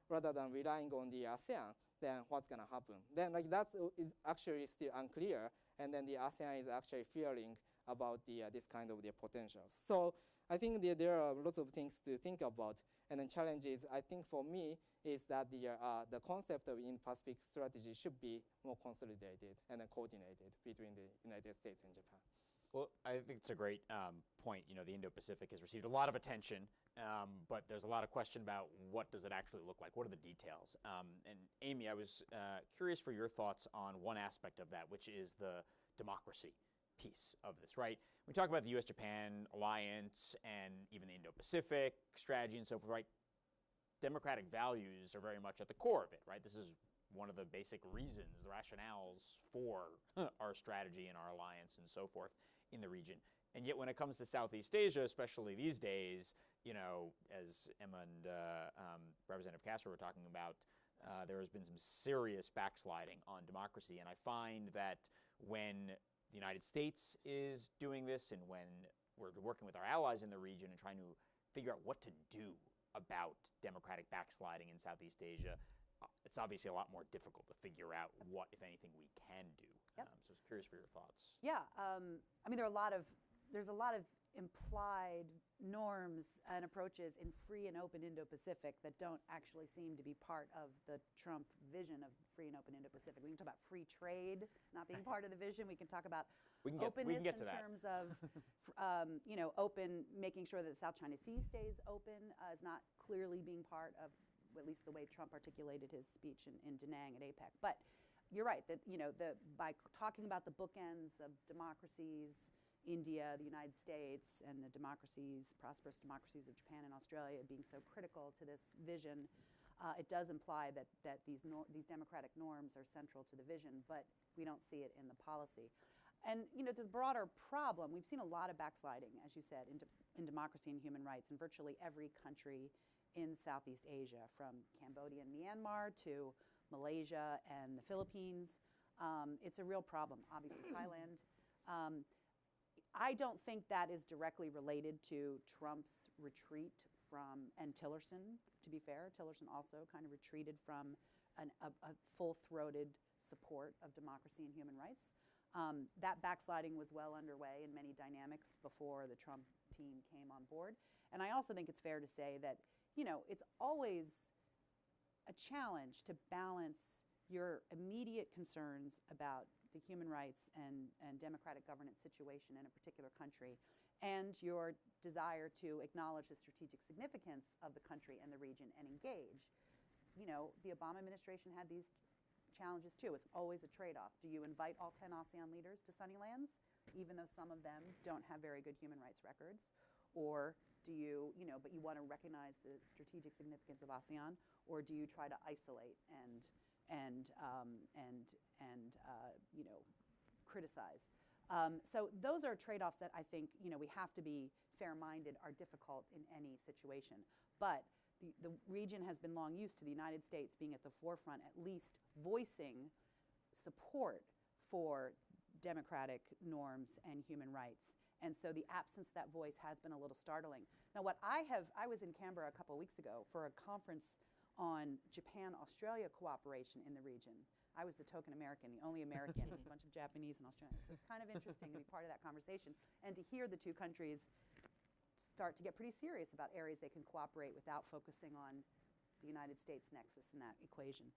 rather than relying on the ASEAN, then what's going to happen? Then like that is actually still unclear, and then the ASEAN is actually fearing about this kind of the potentials. So I think there are lots of things to think about, and then challenges, I think for me, is that the concept of Indo-Pacific strategy should be more consolidated and then coordinated between the United States and Japan. Well, I think it's a great point. You know, the Indo-Pacific has received a lot of attention, but there's a lot of question about what does it actually look like? What are the details? And Amy, I was curious for your thoughts on one aspect of that, which is the democracy piece of this, right? We talk about the U.S.-Japan alliance and even the Indo-Pacific strategy and so forth, right? Democratic values are very much at the core of it, right? This is one of the basic reasons, the rationales for our strategy and our alliance and so forth in the region. And yet when it comes to Southeast Asia, especially these days, you know, as Emma and Representative Castro were talking about, there has been some serious backsliding on democracy. And I find that when the United States is doing this and when we're working with our allies in the region and trying to figure out what to do about democratic backsliding in Southeast Asia, it's obviously a lot more difficult to figure out what, if anything, we can do. Yep. So I was curious for your thoughts. Yeah, I mean, there's a lot of implied norms and approaches in free and open Indo-Pacific that don't actually seem to be part of the Trump vision of free and open Indo-Pacific. We can talk about free trade not being part of the vision. We can talk about openness in terms of, you know, making sure that the South China Sea stays open is not clearly being part of at least the way Trump articulated his speech in Da Nang at APEC. But you're right that, you know, by talking about the bookends of democracies, India, the United States, and the prosperous democracies of Japan and Australia being so critical to this vision, it does imply that these democratic norms are central to the vision, but we don't see it in the policy. And, you know, the broader problem, we've seen a lot of backsliding, as you said, in democracy and human rights in virtually every country in Southeast Asia, from Cambodia and Myanmar to Malaysia and the Philippines. It's a real problem, obviously Thailand. I don't think that is directly related to Trump's retreat from, and Tillerson, to be fair. Tillerson also kind of retreated from a full-throated support of democracy and human rights. That backsliding was well underway in many dynamics before the Trump team came on board. And I also think it's fair to say that, you know, it's always a challenge to balance your immediate concerns about the human rights and democratic governance situation in a particular country and your desire to acknowledge the strategic significance of the country and the region and engage. You know, the Obama administration had these challenges too. It's always a trade-off. Do you invite all 10 ASEAN leaders to Sunny Lands, even though some of them don't have very good human rights records? Or do you, but you want to recognize the strategic significance of ASEAN, or do you try to isolate and criticize? So those are trade-offs that I think, we have to be fair-minded, are difficult in any situation. But the region has been long used to the United States being at the forefront, at least voicing support for democratic norms and human rights. And so the absence of that voice has been a little startling. Now, I was in Canberra a couple of weeks ago for a conference on Japan-Australia cooperation in the region. I was the token American, the only American. It was a bunch of Japanese and Australians. So it's kind of interesting to be part of that conversation and to hear the two countries start to get pretty serious about areas they can cooperate without focusing on the United States nexus in that equation.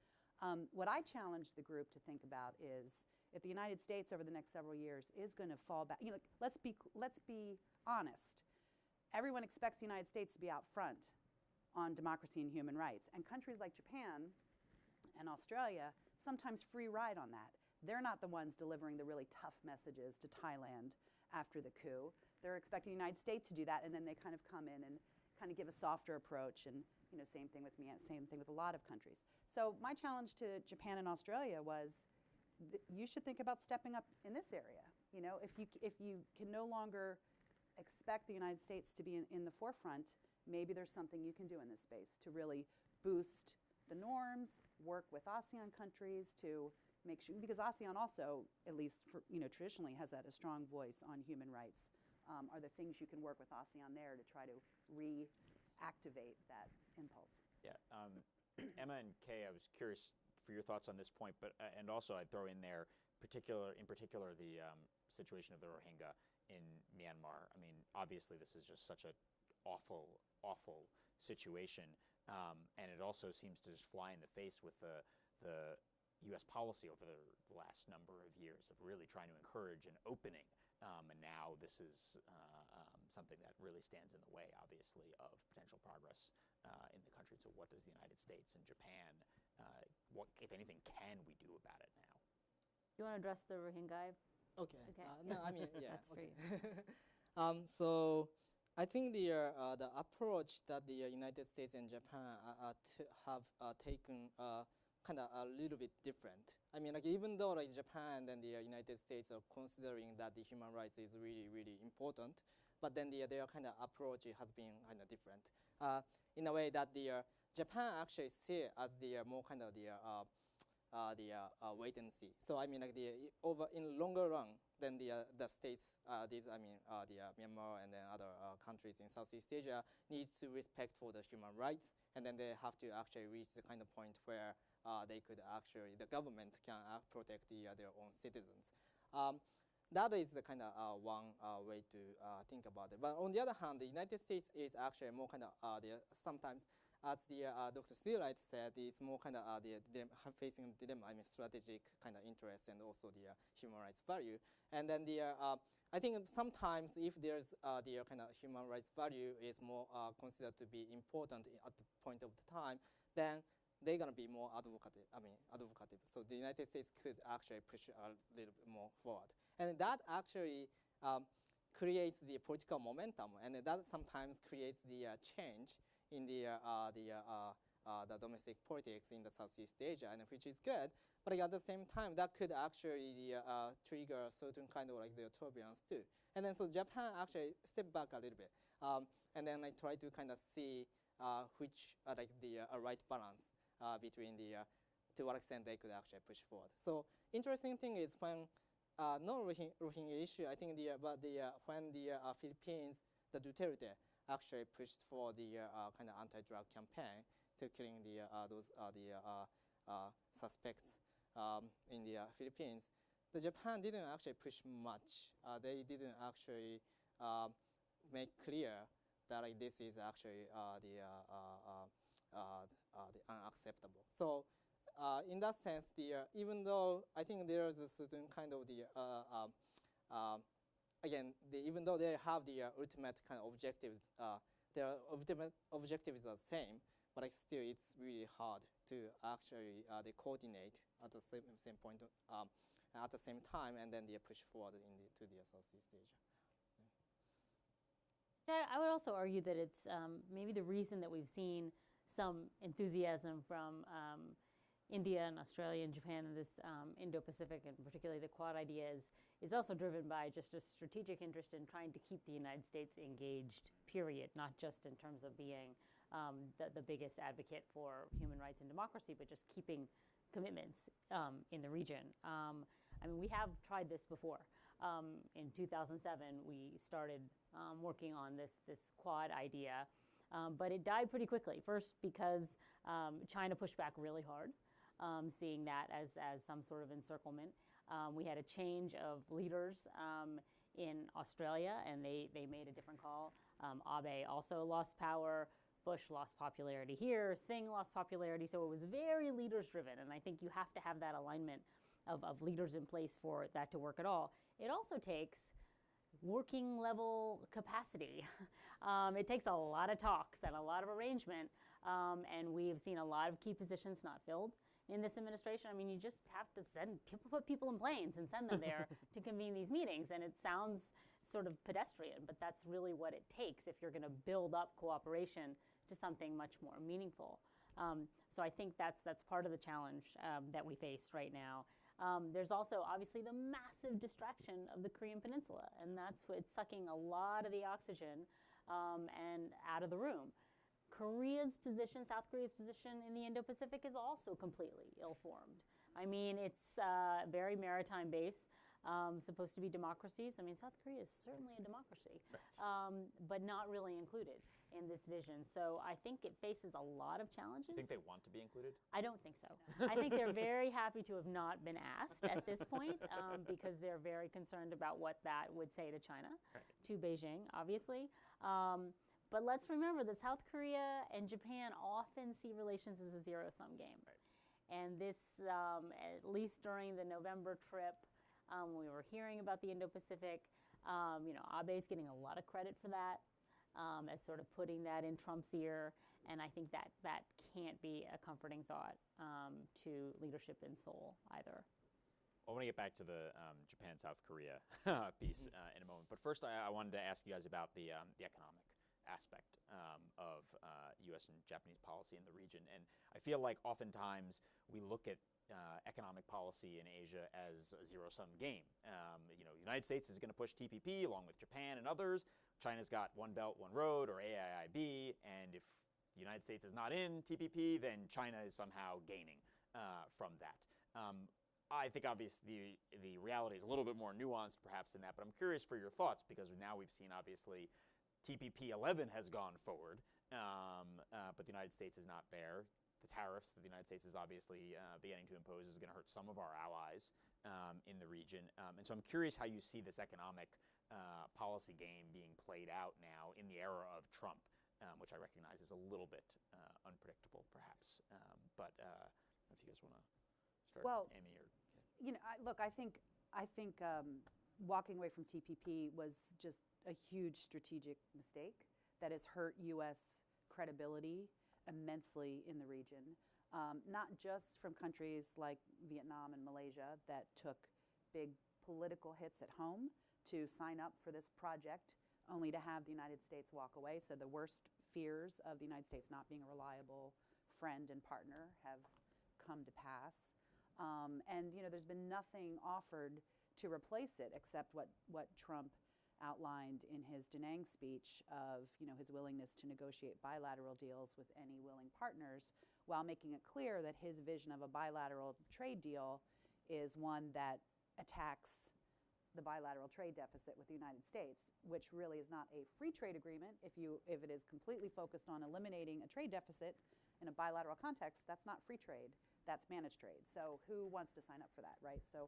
What I challenge the group to think about is, if the United States over the next several years is going to fall back, let's be honest. Everyone expects the United States to be out front on democracy and human rights. And countries like Japan and Australia sometimes free ride on that. They're not the ones delivering the really tough messages to Thailand after the coup. They're expecting the United States to do that, and then they kind of come in and kind of give a softer approach. And same thing with me, same thing with a lot of countries. So my challenge to Japan and Australia was, you should think about stepping up in this area. If you can no longer expect the United States to be in the forefront, maybe there's something you can do in this space to really boost the norms, work with ASEAN countries to make sure, because ASEAN also, at least traditionally, has had a strong voice on human rights. Are there things you can work with ASEAN there to try to reactivate that impulse? Yeah, Emma and Kay, I was curious for your thoughts on this point, but and also I'd throw in there, in particular, the situation of the Rohingya in Myanmar. I mean, obviously, this is just such an awful situation, and it also seems to just fly in the face with the U.S. policy over the last number of years of really trying to encourage an opening. And now this is something that really stands in the way, obviously, of potential progress in the country. So what does the United States and Japan, what, if anything, can we do about it now? You want to address the Rohingya? Okay. Okay. No, I mean, yeah. That's for you. So I think the approach that the United States and Japan have taken kind of a little bit different. I mean, even though Japan and the United States are considering that the human rights is really, really important, but then their kind of approach has been kind of different. In a way that the Japan actually see it as the more kind of the wait and see. So I mean, in longer run, then the states, the Myanmar and then other countries in Southeast Asia needs to respect for the human rights, and then they have to actually reach the kind of point where they could actually, the government can protect their own citizens. That is the kind of one way to think about it. But on the other hand, the United States is actually more kind of sometimes, as the Dr. Steelite said, it's more kind of facing dilemma, I mean, strategic kind of interest and also the human rights value. And then I think sometimes if there's the kind of human rights value is more considered to be important at the point of the time, then they're going to be more advocative. So the United States could actually push a little bit more forward. And that actually creates the political momentum, and that sometimes creates the change in the domestic politics in the Southeast Asia, and which is good. But at the same time, that could actually trigger a certain kind of the turbulence too. And then so Japan actually stepped back a little bit. And then I try to kind of see which like the right balance between the to what extent they could actually push forward. So interesting thing is when no Rohingya issue, I think when the Philippines, the Duterte actually pushed for the kind of anti-drug campaign to killing those suspects in the Philippines, the Japan didn't actually push much. They didn't actually make clear that like this is actually the unacceptable. So in that sense, even though I think there is a certain kind of even though they have the ultimate kind of objectives, their ultimate objectives are the same, but like still it's really hard to actually they coordinate at the same point at the same time, and then they push forward to the Southeast Asia. I would also argue that it's maybe the reason that we've seen some enthusiasm from India and Australia and Japan in this Indo-Pacific, and particularly the Quad idea, is also driven by just a strategic interest in trying to keep the United States engaged, period, not just in terms of being the biggest advocate for human rights and democracy, but just keeping commitments in the region. I mean, we have tried this before. In 2007, we started working on this Quad idea, but it died pretty quickly. First, because China pushed back really hard, seeing that as some sort of encirclement. We had a change of leaders in Australia, and they made a different call. Abe also lost power. Bush lost popularity here. Singh lost popularity. So it was very leaders-driven, and I think you have to have that alignment of leaders in place for that to work at all. It also takes working level capacity. It takes a lot of talks and a lot of arrangement, and we have seen a lot of key positions not filled in this administration. I mean, you just have to put people in planes and send them there to convene these meetings, and it sounds sort of pedestrian, but that's really what it takes if you're going to build up cooperation to something much more meaningful. So I think that's part of the challenge that we face right now. There's also obviously the massive distraction of the Korean Peninsula, and that's what's sucking a lot of the oxygen and out of the room. Korea's position, South Korea's position in the Indo-Pacific is also completely ill-formed. I mean, it's very maritime based, supposed to be democracies. I mean, South Korea is certainly a democracy, but not really included in this vision. So I think it faces a lot of challenges. You think they want to be included? I don't think so. I think they're very happy to have not been asked at this point because they're very concerned about what that would say to China, to Beijing, obviously. But let's remember that South Korea and Japan often see relations as a zero-sum game. And this, at least during the November trip, we were hearing about the Indo-Pacific. Abe's getting a lot of credit for that, as sort of putting that in Trump's ear. And I think that can't be a comforting thought to leadership in Seoul either. I want to get back to the Japan-South Korea piece in a moment. But first, I wanted to ask you guys about the economic aspect of U.S. and Japanese policy in the region. And I feel like oftentimes we look at economic policy in Asia as a zero-sum game. The United States is going to push TPP along with Japan and others. China's got One Belt, One Road, or AIIB. And if the United States is not in TPP, then China is somehow gaining from that. I think obviously the reality is a little bit more nuanced perhaps than that, but I'm curious for your thoughts because now we've seen obviously TPP 11 has gone forward, but the United States is not there. The tariffs that the United States is obviously beginning to impose is going to hurt some of our allies in the region. And so I'm curious how you see this economic policy game being played out now in the era of Trump, which I recognize is a little bit unpredictable perhaps. But I don't know if you guys want to start, Amy or... Look, I think walking away from TPP was just a huge strategic mistake that has hurt U.S. credibility immensely in the region, not just from countries like Vietnam and Malaysia that took big political hits at home to sign up for this project only to have the United States walk away. So the worst fears of the United States not being a reliable friend and partner have come to pass. And there's been nothing offered to replace it except what Trump outlined in his Da Nang speech of, his willingness to negotiate bilateral deals with any willing partners, while making it clear that his vision of a bilateral trade deal is one that attacks the bilateral trade deficit with the United States, which really is not a free trade agreement. If it is completely focused on eliminating a trade deficit in a bilateral context, that's not free trade, that's managed trade. So who wants to sign up for that, right? So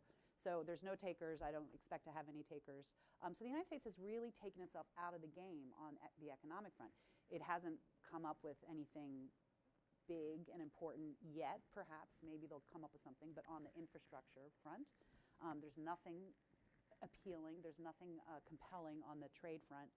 there's no takers. I don't expect to have any takers. So the United States has really taken itself out of the game on the economic front. It hasn't come up with anything big and important yet, perhaps. Maybe they'll come up with something, but on the infrastructure front, there's nothing appealing, there's nothing compelling on the trade front.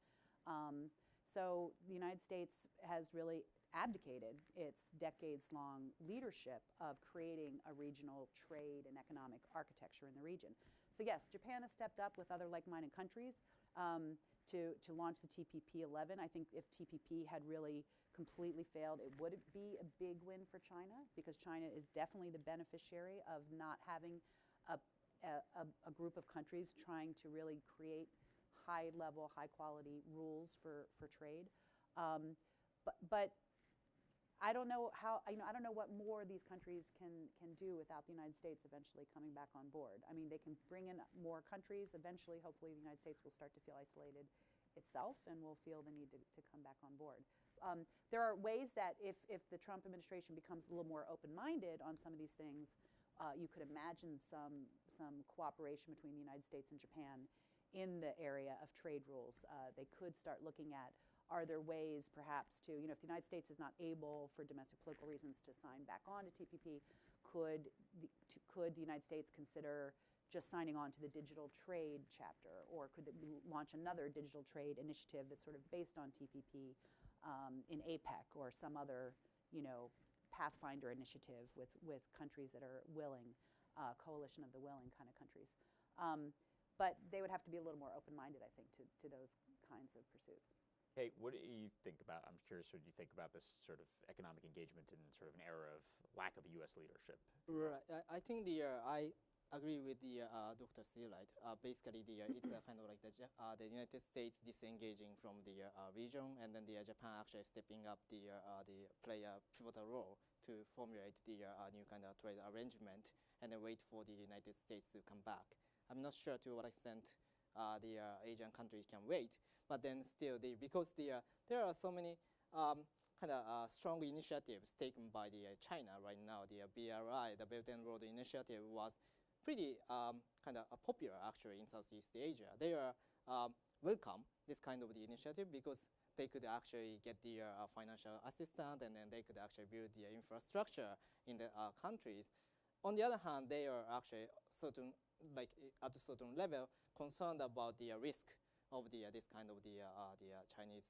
So the United States has really abdicated its decades-long leadership of creating a regional trade and economic architecture in the region. So yes, Japan has stepped up with other like-minded countries to launch the TPP-11. I think if TPP had really completely failed, it would be a big win for China, because China is definitely the beneficiary of not having a group of countries trying to really create high-level, high-quality rules for trade. But I don't know how, I don't know what more these countries can do without the United States eventually coming back on board. I mean, they can bring in more countries. Eventually, hopefully, the United States will start to feel isolated itself and will feel the need to come back on board. There are ways that if the Trump administration becomes a little more open-minded on some of these things, you could imagine some cooperation between the United States and Japan in the area of trade rules. They could start looking at, are there ways perhaps to, if the United States is not able for domestic political reasons to sign back on to TPP, could the United States consider just signing on to the digital trade chapter, or could it launch another digital trade initiative that's sort of based on TPP in APEC or some other, pathfinder initiative with countries that are willing, coalition of the willing kind of countries. But they would have to be a little more open-minded, I think, to those kinds of pursuits. Hey, what do you think about, I'm curious what you think about this sort of economic engagement in sort of an era of lack of U.S. leadership? Right. I think I agree with Dr. Seelight. Basically, it's kind of like the United States disengaging from the region, and then Japan actually stepping up play a pivotal role to formulate the new kind of trade arrangement, and then wait for the United States to come back. I'm not sure to what extent the Asian countries can wait, but then still, because there are so many kind of strong initiatives taken by China right now. The BRI, the Belt and Road Initiative, was pretty kind of popular actually in Southeast Asia. They are welcome this kind of the initiative, because they could actually get the financial assistance, and then they could actually build the infrastructure in the countries. On the other hand, they are actually at a certain level concerned about the risk of this kind of the Chinese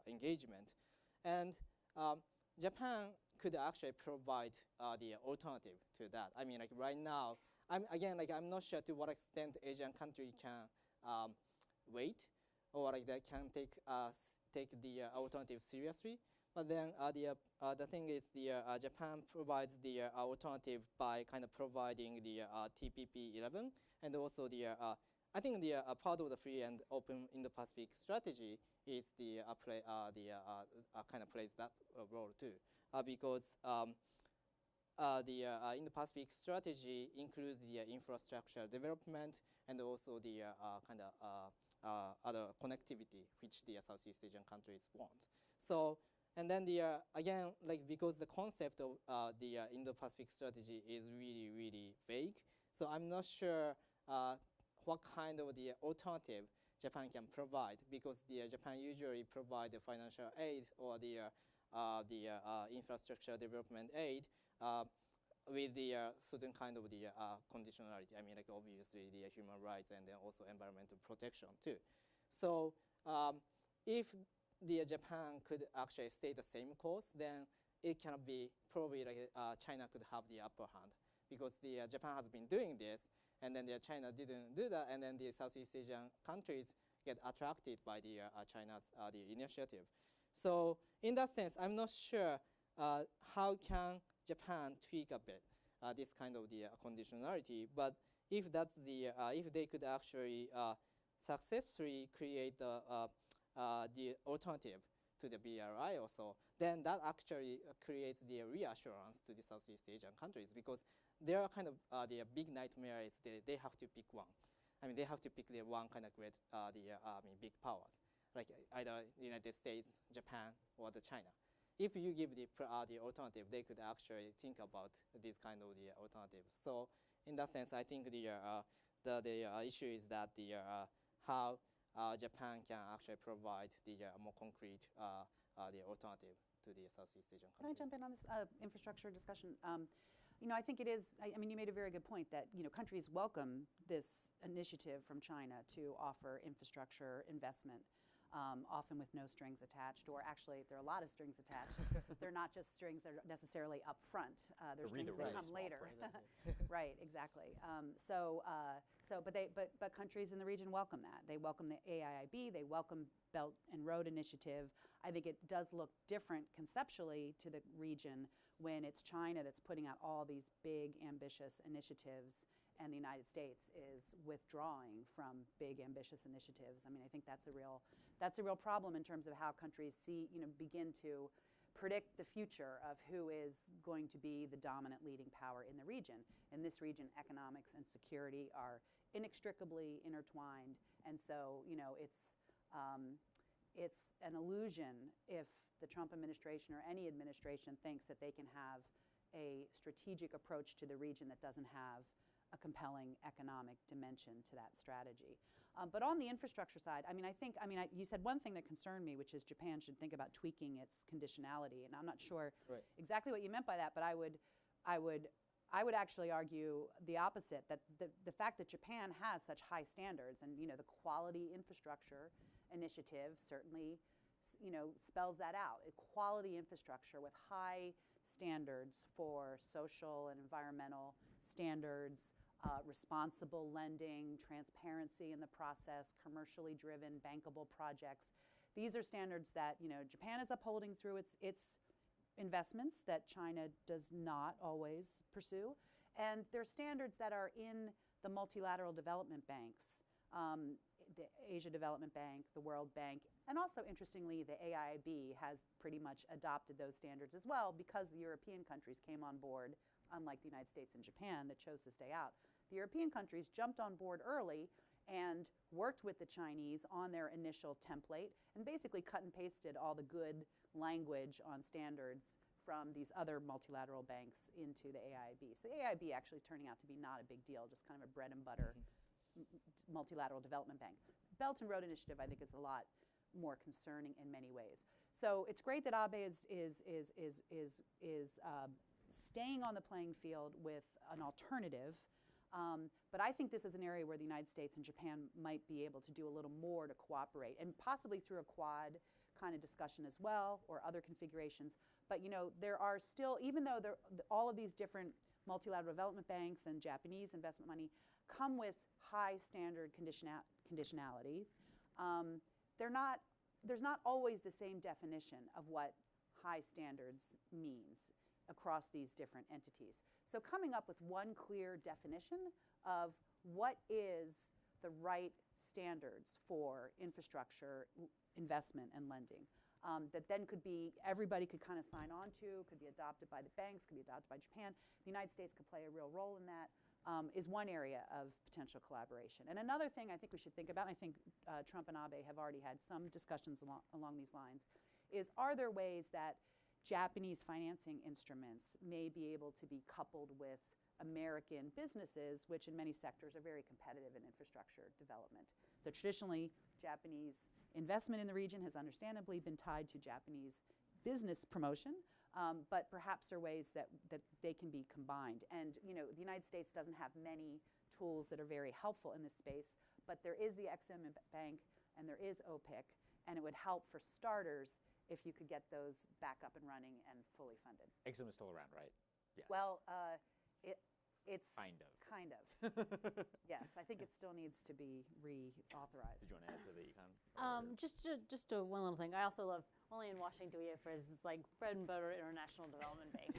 engagement, and Japan could actually provide the alternative to that. I mean, like right now, I'm not sure to what extent Asian countries can wait, or like they can take the alternative seriously. But then the thing is, Japan provides the alternative by kind of providing the TPP-11, and also I think the part of the free and open Indo-Pacific strategy is kind of plays that role too, because the Indo-Pacific strategy includes the infrastructure development and also the kind of other connectivity which the Southeast Asian countries want. So, and then again, like, because the concept of the Indo-Pacific strategy is really, really vague, so I'm not sure what kind of the alternative Japan can provide, because Japan usually provide the financial aid or the infrastructure development aid with the certain kind of the conditionality. I mean, like obviously the human rights and then also environmental protection too. So if the Japan could actually stay the same course, then it cannot be probably like China could have the upper hand, because the Japan has been doing this, and then China didn't do that, and then the Southeast Asian countries get attracted by the China's the initiative. So in that sense, I'm not sure how can Japan tweak a bit this kind of the conditionality. But if that's if they could actually successfully create the alternative to the BRI also, then that actually creates the reassurance to the Southeast Asian countries, because their kind of their big nightmare is they have to pick one. I mean, they have to pick the one kind of great big powers, like either the United States, Japan, or the China. If you give the alternative, they could actually think about these kind of the alternatives. So in that sense, I think the issue is that how Japan can actually provide the more concrete the alternative to the Southeast Asian Can I countries. jump in on this infrastructure discussion? I think it is, I mean, you made a very good point that, countries welcome this initiative from China to offer infrastructure investment, often with no strings attached, or actually there are a lot of strings attached. They're not just strings that are necessarily up front. They're strings that come later. Right, exactly. But countries in the region welcome that. They welcome the AIIB. They welcome Belt and Road Initiative. I think it does look different conceptually to the region when it's China that's putting out all these big, ambitious initiatives, and the United States is withdrawing from big, ambitious initiatives. I mean, I think that's a real problem in terms of how countries begin to predict the future of who is going to be the dominant leading power in the region. In this region, economics and security are inextricably intertwined, and so it's an illusion if the Trump administration or any administration thinks that they can have a strategic approach to the region that doesn't have a compelling economic dimension to that strategy. But on the infrastructure side, you said one thing that concerned me, which is Japan should think about tweaking its conditionality, and I'm not sure exactly what you meant by that, but I would actually argue the opposite, that the fact that Japan has such high standards, and the quality infrastructure initiative certainly spells that out. A quality infrastructure with high standards for social and environmental standards, responsible lending, transparency in the process, commercially driven, bankable projects. These are standards that Japan is upholding through its investments that China does not always pursue, and they're standards that are in the multilateral development banks, the Asia Development Bank, the World Bank, and also, interestingly, the AIIB has pretty much adopted those standards as well, because the European countries came on board, unlike the United States and Japan that chose to stay out. The European countries jumped on board early and worked with the Chinese on their initial template and basically cut and pasted all the good language on standards from these other multilateral banks into the AIIB. So the AIIB actually is turning out to be not a big deal, just kind of a bread and butter multilateral development bank. Belt and Road Initiative, I think, is a lot more concerning in many ways. So it's great that Abe is staying on the playing field with an alternative, but I think this is an area where the United States and Japan might be able to do a little more to cooperate, and possibly through a quad kind of discussion as well, or other configurations. But there are still, even though all of these different multilateral development banks and Japanese investment money come with high standard conditionality, there's not always the same definition of what high standards means across these different entities. So coming up with one clear definition of what is the right standards for infrastructure investment and lending, that then everybody could kind of sign on to, could be adopted by the banks, could be adopted by Japan. The United States could play a real role in that, is one area of potential collaboration. And another thing I think we should think about, and I think Trump and Abe have already had some discussions along these lines, is are there ways that Japanese financing instruments may be able to be coupled with American businesses, which in many sectors are very competitive in infrastructure development. So traditionally, Japanese investment in the region has understandably been tied to Japanese business promotion, but perhaps there are ways that they can be combined. And the United States doesn't have many tools that are very helpful in this space, but there is the Exim Bank and there is OPIC, and it would help for starters if you could get those back up and running and fully funded. Exim is still around, right? Yes. Well, it's kind of. Yes, I think it still needs to be reauthorized. Did you want to add to the econ? Just one little thing. I also love, only in Washington we have phrases like bread and butter international development bank.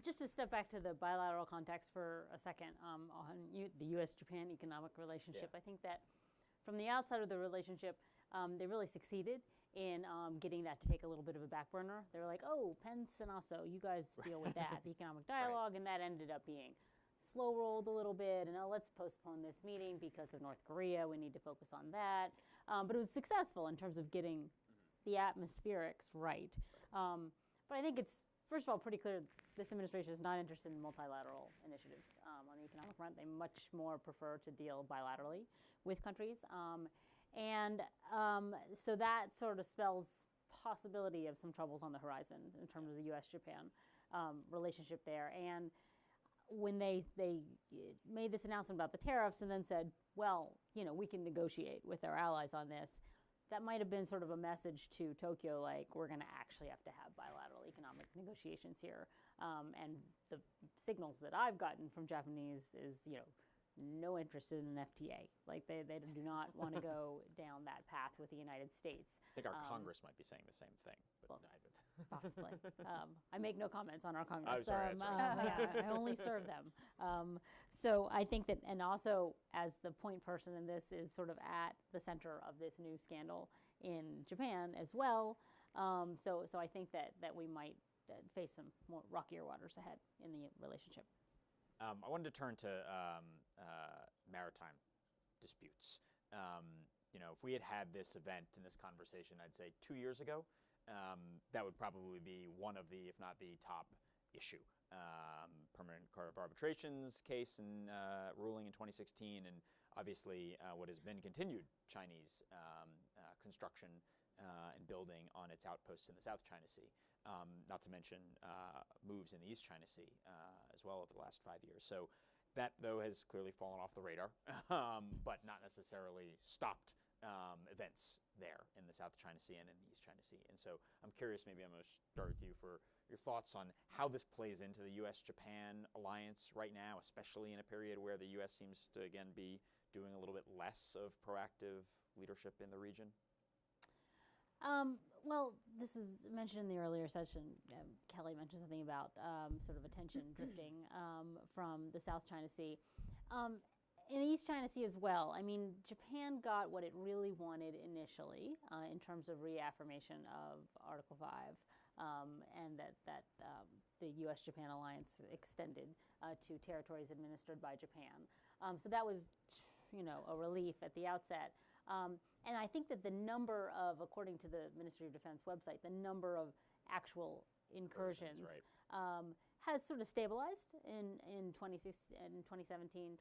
Just to step back to the bilateral context for a second on the U.S.-Japan economic relationship, I think that from the outside of the relationship, they really succeeded in getting that to take a little bit of a back burner. They were like, oh, Pence and also, you guys deal with that, the economic dialogue, and that ended up being slow-rolled a little bit, and let's postpone this meeting because of North Korea. We need to focus on that. But it was successful in terms of getting the atmospherics right. But I think it's, first of all, pretty clear this administration is not interested in multilateral initiatives on the economic front. They much more prefer to deal bilaterally with countries. So that sort of spells possibility of some troubles on the horizon in terms of the U.S.-Japan relationship there. And when they made this announcement about the tariffs and then said, well, you know, we can negotiate with our allies on this, that might have been sort of a message to Tokyo, like, we're going to actually have to have bilateral economic negotiations here. And the signals that I've gotten from Japanese is, you know, no interest in an FTA. Like, they do not want to go down that path with the United States. I think our Congress might be saying the same thing. But well, possibly. I make no comments on our Congress. Oh, sorry, I only serve them. So I think that, and also as the point person in this is sort of at the center of this new scandal in Japan as well. So I think that we might face some more rockier waters ahead in the relationship. I wanted to turn to maritime disputes. You know, if we had this event and this conversation, I'd say 2 years ago, that would probably be one of the, if not the top issue. Permanent Court of Arbitration's case and ruling in 2016, and obviously what has been continued Chinese construction and building on its outposts in the South China Sea. Not to mention moves in the East China Sea as well over the last 5 years. So that, though, has clearly fallen off the radar, but not necessarily stopped events there in the South China Sea and in the East China Sea. And so I'm curious, maybe I'm going to start with you for your thoughts on how this plays into the U.S.-Japan alliance right now, especially in a period where the U.S. seems to, again, be doing a little bit less of proactive leadership in the region. Well, this was mentioned in the earlier session. Kelly mentioned something about sort of attention drifting from the South China Sea. In the East China Sea as well, I mean, Japan got what it really wanted initially in terms of reaffirmation of Article 5 and that the U.S.-Japan alliance extended to territories administered by Japan. So that was, you know, a relief at the outset. And I think that the number of, according to the Ministry of Defense website, the number of actual incursions has sort of stabilized in 2017.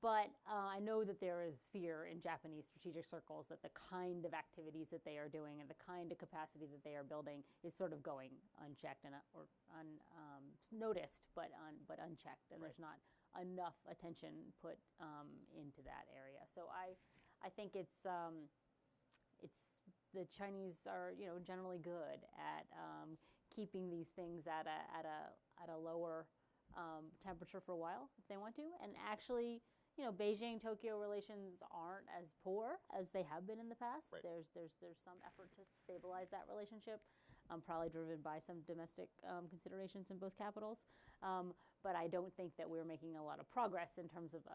But I know that there is fear in Japanese strategic circles that the kind of activities that they are doing and the kind of capacity that they are building is sort of going unchecked and or noticed, but unchecked, and there's not enough attention put into that area. So I think it's the Chinese are, you know, generally good at keeping these things at a lower temperature for a while if they want to. And actually, you know, Beijing-Tokyo relations aren't as poor as they have been in the past. Right. There's some effort to stabilize that relationship, probably driven by some domestic considerations in both capitals. But I don't think that we're making a lot of progress in terms of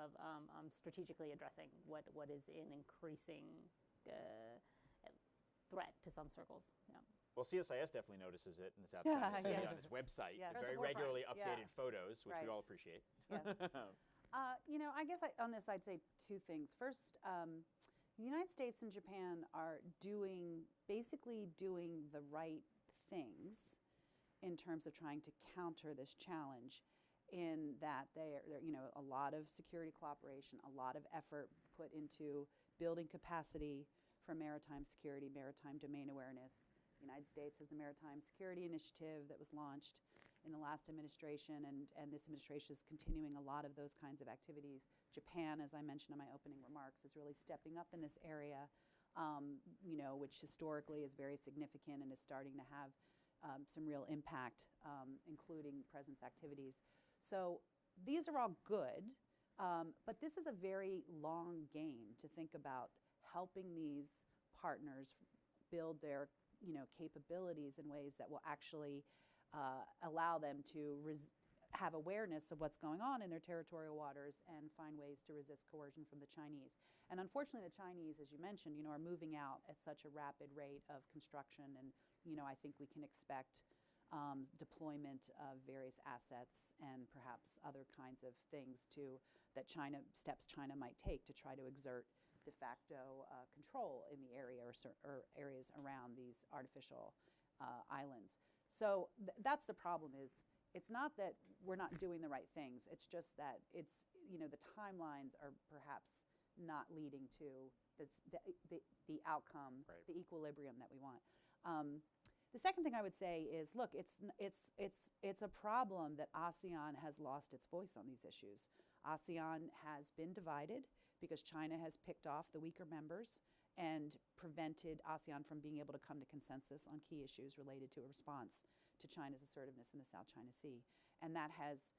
strategically addressing what is an increasing threat to some circles. Yeah. Well, CSIS definitely notices it in the South China Sea yes. on its website. Yes. Very regularly updated photos, which we all appreciate. Yes. You know, I guess on this I'd say two things. First, the United States and Japan are basically doing the right things in terms of trying to counter this challenge, in that they're you know, a lot of security cooperation, a lot of effort put into building capacity for maritime security, maritime domain awareness. The United States has the Maritime Security Initiative that was launched in the last administration, and this administration is continuing a lot of those kinds of activities. Japan, as I mentioned in my opening remarks, is really stepping up in this area, you know, which historically is very significant and is starting to have some real impact, including presence activities. So these are all good, but this is a very long game to think about helping these partners build their capabilities in ways that will actually allow them to have awareness of what's going on in their territorial waters and find ways to resist coercion from the Chinese. And unfortunately, the Chinese, as you mentioned, are moving out at such a rapid rate of construction, and I think we can expect deployment of various assets and perhaps other kinds of things that steps China might take to try to exert de facto control in the area or areas around these artificial islands. So that's the problem. It's not that we're not doing the right things. It's just that the timelines are perhaps not leading to the outcome, Right. the equilibrium that we want. The second thing I would say is, look, it's a problem that ASEAN has lost its voice on these issues. ASEAN has been divided because China has picked off the weaker members and prevented ASEAN from being able to come to consensus on key issues related to a response to China's assertiveness in the South China Sea. And that has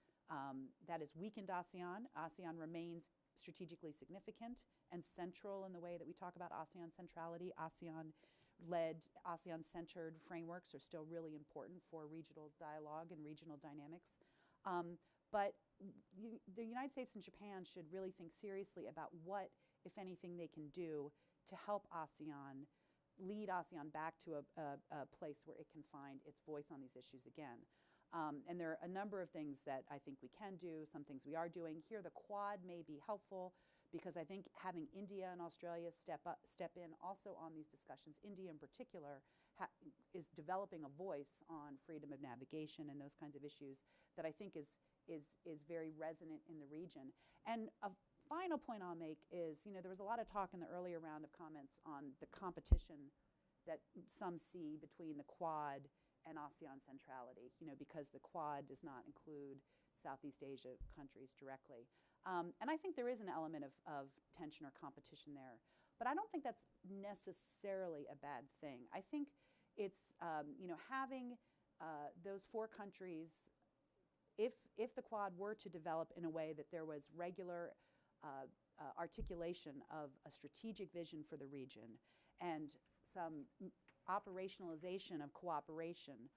weakened ASEAN. ASEAN remains strategically significant and central in the way that we talk about ASEAN centrality. ASEAN-led, ASEAN-centered frameworks are still really important for regional dialogue and regional dynamics. But the United States and Japan should really think seriously about what, if anything, they can do to help ASEAN, lead ASEAN back to a place where it can find its voice on these issues again. And there are a number of things that I think we can do, some things we are doing. Here, the Quad may be helpful because I think having India and Australia step in also on these discussions. India in particular is developing a voice on freedom of navigation and those kinds of issues that I think is very resonant in the region. And a final point I'll make is, there was a lot of talk in the earlier round of comments on the competition that some see between the Quad and ASEAN centrality, because the Quad does not include Southeast Asia countries directly. And I think there is an element of tension or competition there. But I don't think that's necessarily a bad thing. I think it's, having those four countries, if the Quad were to develop in a way that there was regular articulation of a strategic vision for the region and some operationalization of cooperation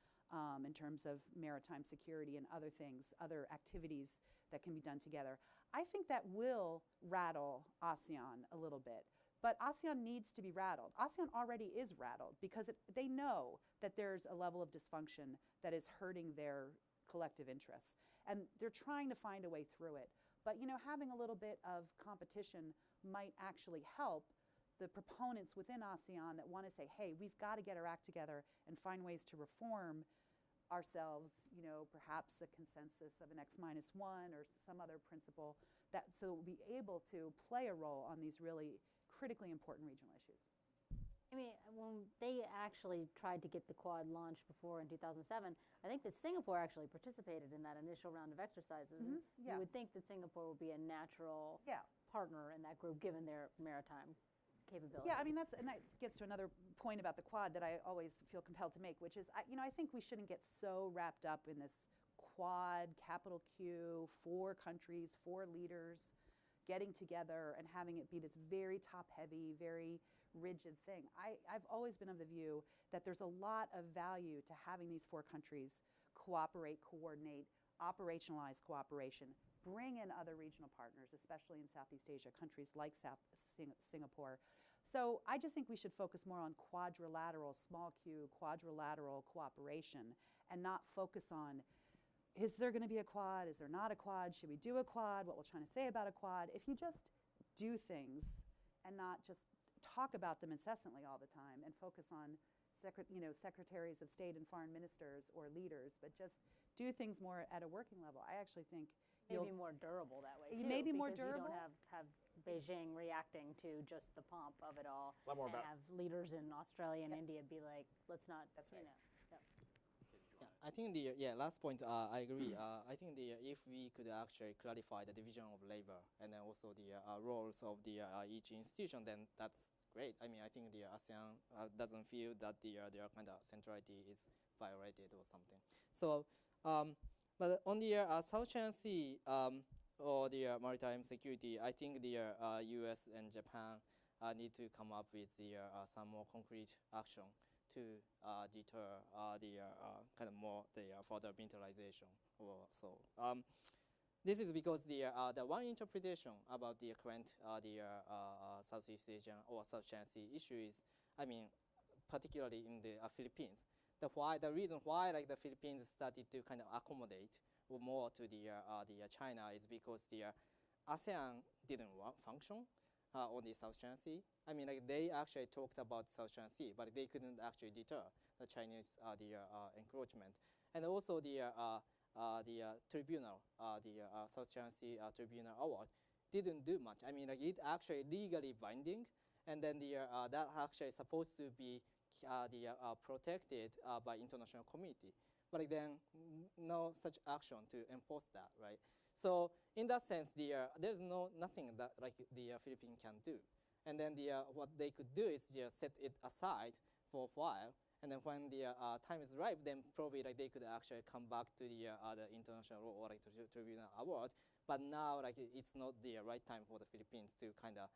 in terms of maritime security and other things, other activities that can be done together, I think that will rattle ASEAN a little bit. But ASEAN needs to be rattled. ASEAN already is rattled because they know that there's a level of dysfunction that is hurting their collective interests. And they're trying to find a way through it. But having a little bit of competition might actually help the proponents within ASEAN that want to say, hey, we've got to get our act together and find ways to reform ourselves, perhaps a consensus of an X-1 or some other principle, so we'll be able to play a role on these really critically important regional issues. I mean, when they actually tried to get the Quad launched before in 2007, I think that Singapore actually participated in that initial round of exercises. Mm-hmm. And you would think that Singapore would be a natural partner in that group, given their maritime capabilities. Yeah, I mean, that gets to another point about the Quad that I always feel compelled to make, which is, I think we shouldn't get so wrapped up in this Quad, capital Q, 4 countries, 4 leaders getting together and having it be this very top-heavy, very rigid thing. I've always been of the view that there's a lot of value to having these 4 countries cooperate, coordinate, operationalize cooperation, bring in other regional partners, especially in Southeast Asia, countries like Singapore. So I just think we should focus more on quadrilateral, small Q, quadrilateral cooperation and not focus on, is there going to be a Quad? Is there not a Quad? Should we do a Quad? What will China say about a Quad? If you just do things and not just talk about them incessantly all the time and focus on secretaries of state and foreign ministers or leaders, but just do things more at a working level, I actually think maybe more durable that way, too. Maybe more because durable. You don't have Beijing reacting to just the pomp of it all. A lot more and about have leaders in Australia and India be like, let's not, That's right. I think last point, I agree. I think if we could actually clarify the division of labor and then also the roles of the each institution, then that's great. I mean, I think the ASEAN doesn't feel that their kind of centrality is violated or something. So, but on the South China Sea or the maritime security, I think the U.S. and Japan need to come up with some more concrete action to deter the kind of more the further militarization or so. This is because the one interpretation about the current Southeast Asian or South China Sea issue is, I mean, particularly in the Philippines. The reason why like the Philippines started to kind of accommodate more to the China is because the ASEAN didn't function on the South China Sea. I mean, like they actually talked about South China Sea, but they couldn't actually deter the Chinese encroachment. And also the tribunal, South China Sea Tribunal Award, didn't do much. I mean, like it actually legally binding, and then that actually supposed to be protected by international community. But then no such action to enforce that, right? So in that sense, there's nothing that like the Philippines can do. And then what they could do is just set it aside for a while, and then when the time is right, then probably like they could actually come back to the international law or like the tribunal award. But now like it's not the right time for the Philippines to kind of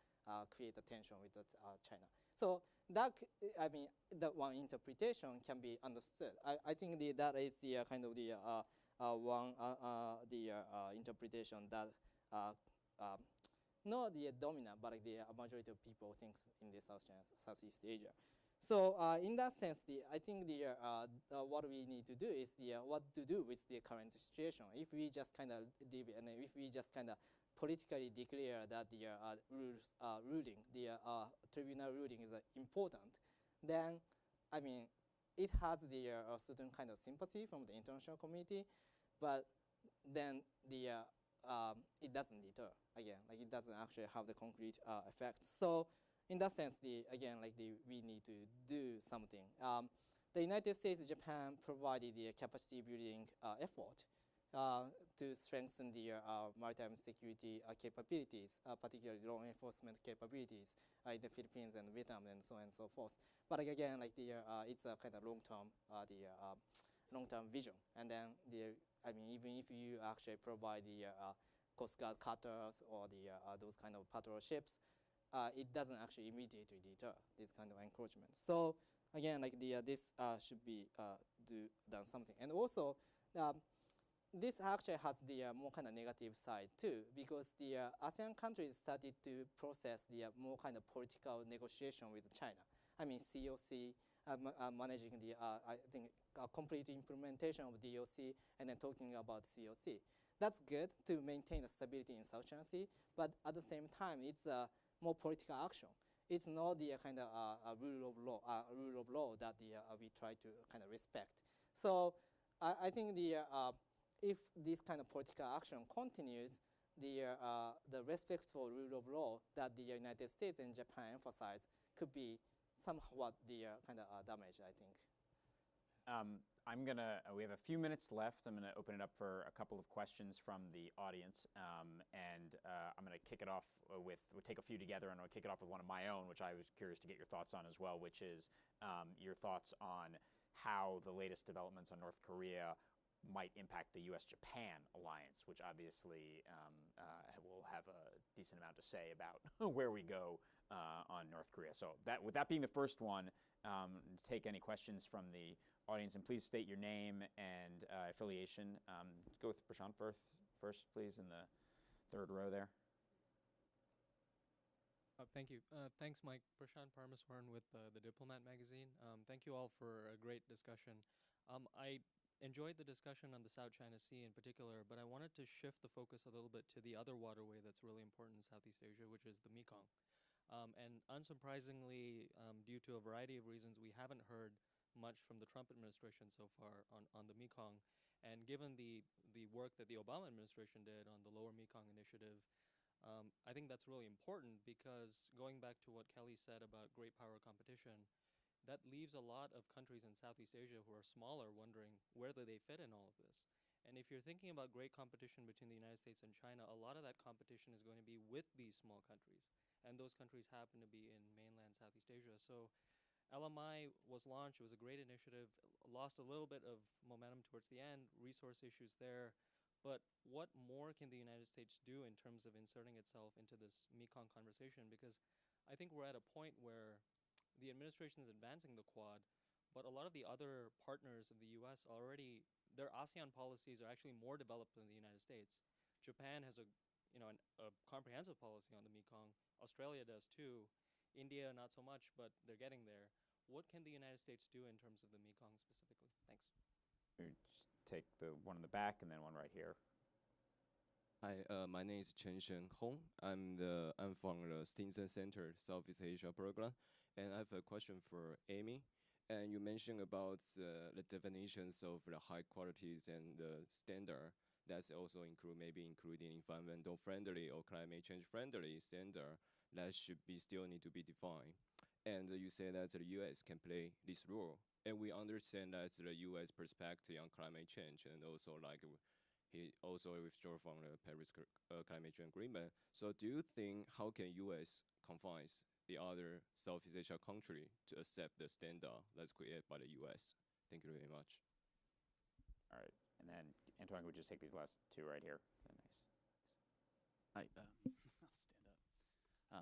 create a tension with China. So that I mean that one interpretation can be understood. I think that is the kind of the one interpretation that not the dominant, but like the majority of people thinks in the Southeast Asia. So in that sense, I think what we need to do is what to do with the current situation. If we just kind of leave it, and if we just kind of politically declare that the tribunal ruling is important, then I mean it has the certain kind of sympathy from the international community, but then it doesn't deter again. Like it doesn't actually have the concrete effects. So in that sense, we need to do something. The United States and Japan provided the capacity building effort to strengthen the maritime security capabilities, particularly law enforcement capabilities in the Philippines and Vietnam and so on and so forth. But again, it's a kind of long-term vision. And then I mean, even if you actually provide the Coast Guard cutters or those kind of patrol ships, it doesn't actually immediately deter this kind of encroachment. So again, this should be done something. And also, this actually has the more kind of negative side too, because the ASEAN countries started to process the more kind of political negotiation with China. I mean, COC, managing the, I think, complete implementation of DOC, and then talking about COC. That's good to maintain the stability in South China Sea, but at the same time, it's more political action. It's not the kind of rule of law that we try to kind of respect. So I think if this kind of political action continues, the respect for rule of law that the United States and Japan emphasize could be somewhat kind of damaged, I think. We have a few minutes left. I'm gonna open it up for a couple of questions from the audience, and I'm gonna kick it off we'll take a few together, and I'll kick it off with one of my own, which I was curious to get your thoughts on as well, which is your thoughts on how the latest developments on North Korea might impact the U.S.-Japan alliance, which obviously will have a decent amount to say about where we go on North Korea. So with that being the first one, take any questions from the audience, and please state your name and affiliation. Let's go with Prashant first, please, in the third row there. Thank you. Thanks, Mike. Prashant Parmaswaran with the Diplomat magazine. Thank you all for a great discussion. I enjoyed the discussion on the South China Sea in particular, but I wanted to shift the focus a little bit to the other waterway that's really important in Southeast Asia, which is the Mekong. And unsurprisingly, due to a variety of reasons, we haven't heard much from the Trump administration so far on the Mekong. And given the work that the Obama administration did on the Lower Mekong Initiative, I think that's really important, because going back to what Kelly said about great power competition, that leaves a lot of countries in Southeast Asia who are smaller wondering where do they fit in all of this. And if you're thinking about great competition between the United States and China, a lot of that competition is going to be with these small countries. And those countries happen to be in mainland Southeast Asia. So LMI was launched. It was a great initiative, lost a little bit of momentum towards the end, resource issues there. But what more can the United States do in terms of inserting itself into this Mekong conversation? Because I think we're at a point where the administration is advancing the Quad, but a lot of the other partners of the U.S. already, their ASEAN policies are actually more developed than the United States. Japan has a comprehensive policy on the Mekong. Australia does too. India, not so much, but they're getting there. What can the United States do in terms of the Mekong specifically? Thanks. Just take the one in the back and then one right here. Hi, my name is Chen Shen Hong. I'm from the Stinson Center Southeast Asia program, and I have a question for Amy. And you mentioned about the definitions of the high qualities and the standard. That's also including environmental friendly or climate change friendly standard that should be still need to be defined. And you say that the U.S. can play this role, and we understand that the U.S. perspective on climate change, and also like he also withdrew from the Paris climate change agreement. So do you think how can U.S. convince the other Southeast Asia country to accept the standard that's created by the U.S.? Thank you very much. All right, and then Antoine, would just take these last two right here. Nice. Hi, I'll stand up.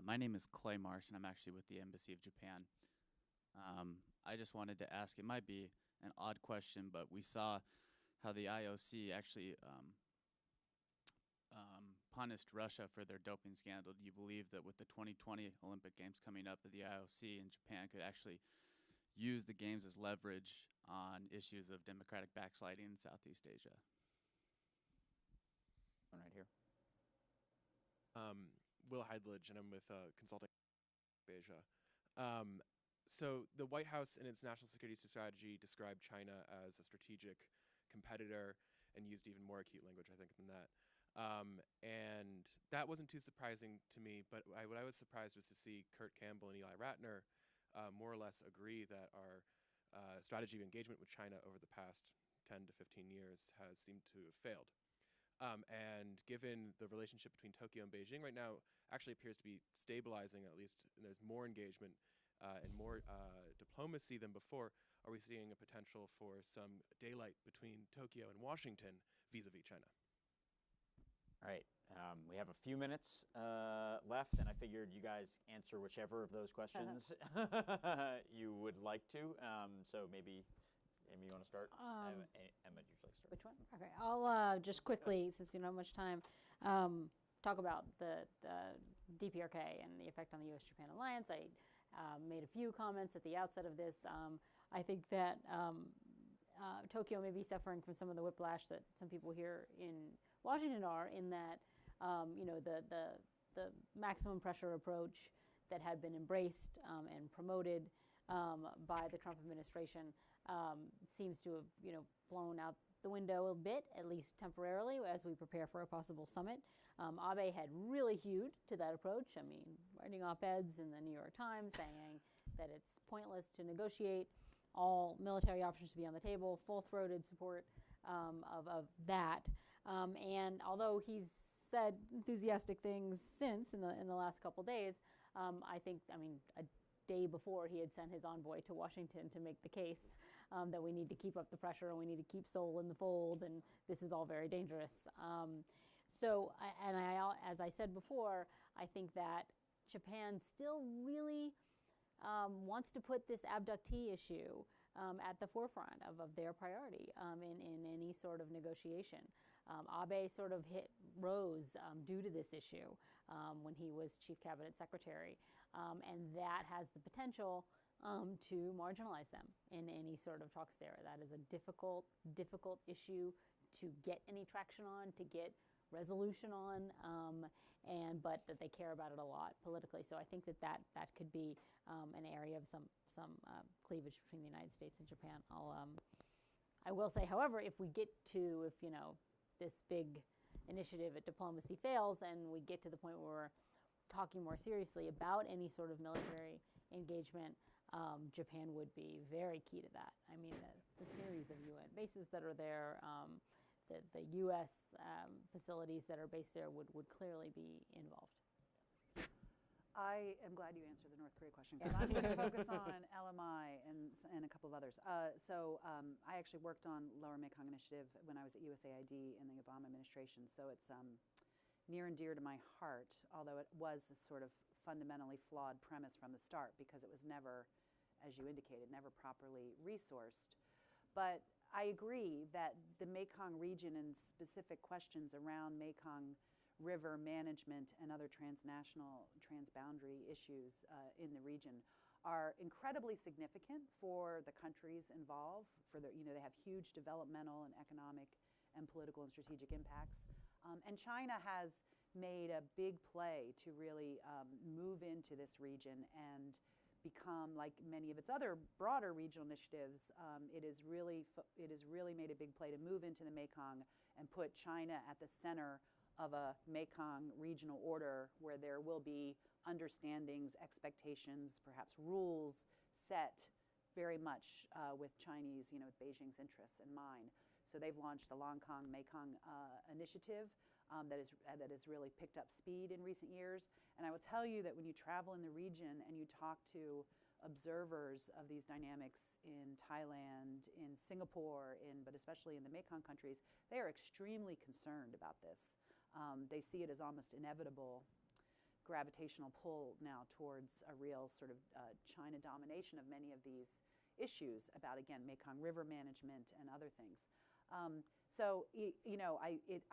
My name is Clay Marsh, and I'm actually with the Embassy of Japan. I just wanted to ask, it might be an odd question, but we saw how the IOC actually punished Russia for their doping scandal. Do you believe that with the 2020 Olympic Games coming up, that the IOC and Japan could actually use the games as leverage on issues of democratic backsliding in Southeast Asia? One right here. Will Heidledge, and I'm with Consulting Asia. So the White House in its national security strategy described China as a strategic competitor and used even more acute language, I think, than that. And that wasn't too surprising to me, but what I was surprised was to see Kurt Campbell and Eli Ratner more or less agree that our strategy of engagement with China over the past 10 to 15 years has seemed to have failed. And given the relationship between Tokyo and Beijing right now actually appears to be stabilizing, at least, and there's more engagement and more diplomacy than before, are we seeing a potential for some daylight between Tokyo and Washington vis-a-vis China? All right, we have a few minutes left, and I figured you guys answer whichever of those questions you would like to. So maybe, Amy, you want to start? Emma usually starts. Which one? Okay, I'll just quickly, since we don't have much time, talk about the DPRK and the effect on the U.S.-Japan alliance. I made a few comments at the outset of this. I think that Tokyo may be suffering from some of the whiplash that some people here in Washington are, in that the maximum pressure approach that had been embraced and promoted by the Trump administration seems to have flown out the window a bit, at least temporarily, as we prepare for a possible summit. Abe had really hewed to that approach. I mean, writing op-eds in the New York Times saying that it's pointless to negotiate, all military options to be on the table, full-throated support of that. And although he's said enthusiastic things since in the last couple days, I think, a day before he had sent his envoy to Washington to make the case that we need to keep up the pressure and we need to keep Seoul in the fold, and this is all very dangerous. As I said before, I think that Japan still really wants to put this abductee issue at the forefront of their priority in any sort of negotiation. Abe sort of rose due to this issue when he was chief cabinet secretary, and that has the potential to marginalize them in any sort of talks there. That is a difficult issue to get any traction on, to get resolution on, but that they care about it a lot politically. So I think that could be an area of some cleavage between the United States and Japan. I will say, however, if this big initiative at diplomacy fails and we get to the point where we're talking more seriously about any sort of military engagement, Japan would be very key to that. I mean, the series of UN bases that are there, the U.S. Facilities that are based there would clearly be involved. I am glad you answered the North Korea question, because I'm going to focus on LMI and a couple of others. I actually worked on Lower Mekong Initiative when I was at USAID in the Obama administration, so it's near and dear to my heart, although it was a sort of fundamentally flawed premise from the start, because it was never as you indicated, never properly resourced. But I agree that the Mekong region and specific questions around Mekong River management and other transnational, transboundary issues in the region are incredibly significant for the countries involved. They have huge developmental and economic and political and strategic impacts. And China has made a big play to really move into this region and become, like many of its other broader regional initiatives, it has really made a big play to move into the Mekong and put China at the center of a Mekong regional order where there will be understandings, expectations, perhaps rules set very much with Chinese, with Beijing's interests in mind. So they've launched the Mekong initiative that has really picked up speed in recent years. And I will tell you that when you travel in the region and you talk to observers of these dynamics in Thailand, in Singapore, but especially in the Mekong countries, they are extremely concerned about this. They see it as almost inevitable gravitational pull now towards a real sort of China domination of many of these issues about, again, Mekong River management and other things. I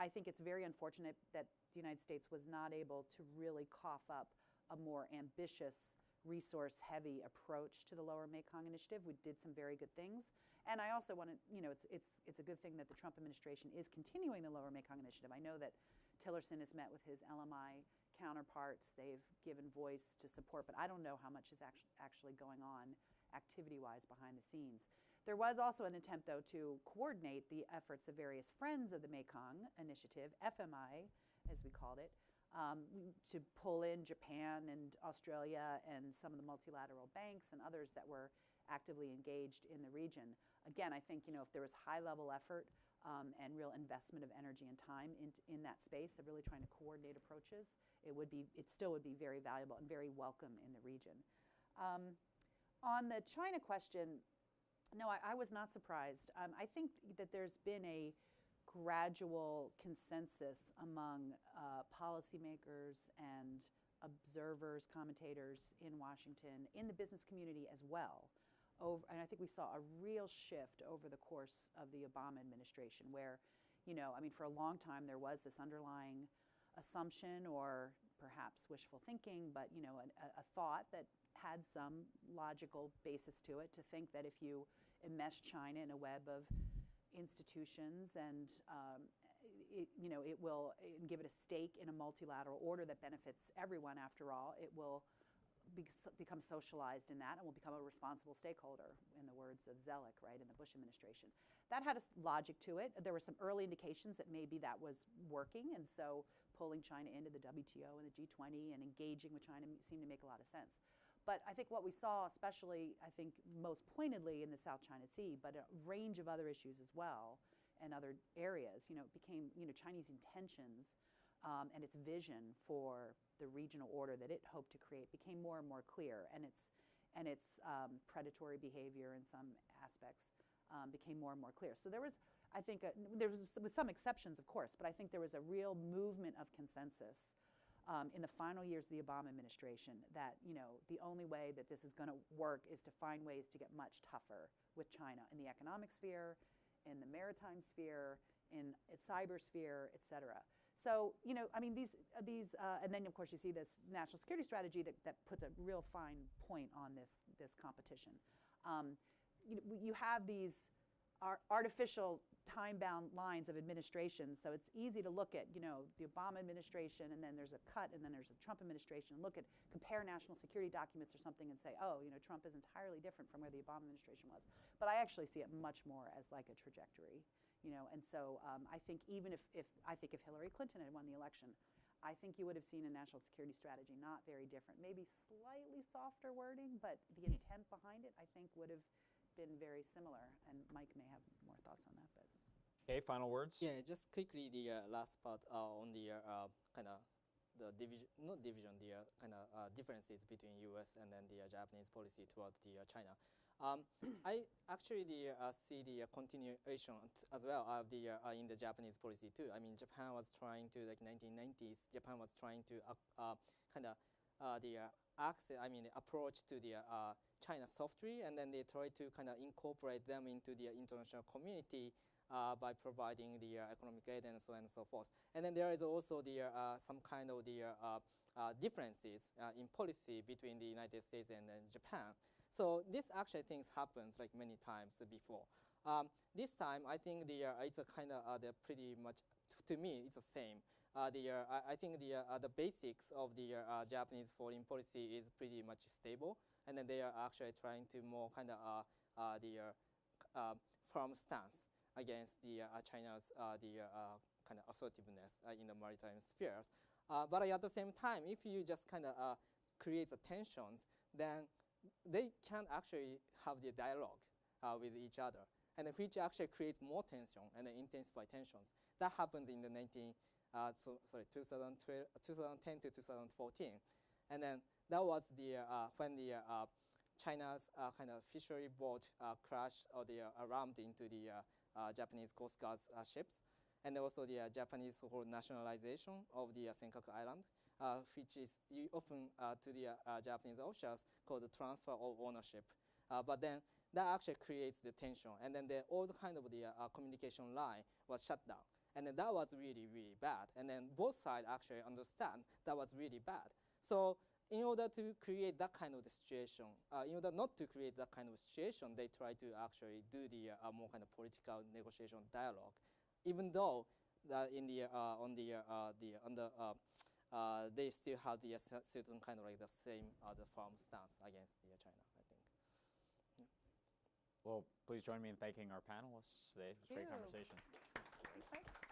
think it's very unfortunate that the United States was not able to really cough up a more ambitious, resource-heavy approach to the Lower Mekong Initiative. We did some very good things. And I also want to, it's a good thing that the Trump administration is continuing the Lower Mekong Initiative. I know that Tillerson has met with his LMI counterparts. They've given voice to support, but I don't know how much is actually going on activity-wise behind the scenes. There was also an attempt, though, to coordinate the efforts of various friends of the Mekong Initiative, FMI, as we called it, to pull in Japan and Australia and some of the multilateral banks and others that were actively engaged in the region. Again, I think, if there was high-level effort and real investment of energy and time in that space of really trying to coordinate approaches, it still would be very valuable and very welcome in the region. On the China question, no, I was not surprised. I think that there's been a gradual consensus among policymakers and observers, commentators in Washington, in the business community as well. And I think we saw a real shift over the course of the Obama administration where, for a long time there was this underlying assumption or perhaps wishful thinking, but, a thought that had some logical basis to it, to think that if you enmesh China in a web of institutions and it will give it a stake in a multilateral order that benefits everyone after all, it will become socialized in that and will become a responsible stakeholder, in the words of Zellick, right, in the Bush administration. That had a logic to it. There were some early indications that maybe that was working, and so pulling China into the WTO and the G20 and engaging with China seemed to make a lot of sense. But I think what we saw, especially, I think, most pointedly in the South China Sea, but a range of other issues as well and other areas, became, Chinese intentions and its vision for the regional order that it hoped to create became more and more clear, and its predatory behavior in some aspects became more and more clear. So there was, I think, with some exceptions, of course, but I think there was a real movement of consensus in the final years of the Obama administration that, the only way that this is going to work is to find ways to get much tougher with China in the economic sphere, in the maritime sphere, in cyber sphere, et cetera. So, these and then, of course, you see this national security strategy that puts a real fine point on this competition. You have these artificial time-bound lines of administration, so it's easy to look at, the Obama administration, and then there's a cut, and then there's a Trump administration, and compare national security documents or something and say, oh, Trump is entirely different from where the Obama administration was. But I actually see it much more as like a trajectory. And so I think even if Hillary Clinton had won the election, I think you would have seen a national security strategy not very different, maybe slightly softer wording, but the intent behind it, I think, would have been very similar. And Mike may have more thoughts on that. But Okay, final words. Yeah, just quickly the last part on the kind of the division, not division, the kind of differences between U.S. and then the Japanese policy toward the China. I actually see the continuation as well of the in the Japanese policy too. Japan was trying to, like 1990s, Japan was trying to kind of approach to the China software, and then they try to kind of incorporate them into the international community by providing the economic aid and so on and so forth. And then there is also the some kind of the differences in policy between the United States and Japan. So this actually things happens like many times before. This time, I think it's a kind of pretty much, to me, it's the same. I think the basics of the Japanese foreign policy is pretty much stable, and then they are actually trying to more kind of firm stance against the China's kind of assertiveness in the maritime spheres. But at the same time, if you just kind of create the tensions, then they can actually have the dialogue with each other, and which actually creates more tension and intensify tensions. That happened in the 2010 to 2014, and then that was the when the China's kind of fishery boat crashed or rammed into the Japanese Coast Guard ships, and also the Japanese whole nationalization of the Senkaku Island, which is often to the Japanese officials called the transfer of ownership. But then that actually creates the tension, and then all the kind of the communication line was shut down. And then that was really, really bad. And then both sides actually understand that was really bad. So in order to create that kind of the situation, in order not to create that kind of situation, they try to actually do the more kind of political negotiation dialogue, even though that in the they still have the certain kind of like the same the firm stance against the China, I think. Yeah. Well, please join me in thanking our panelists today. It was a great Thank you. conversation. Thanks, Mike.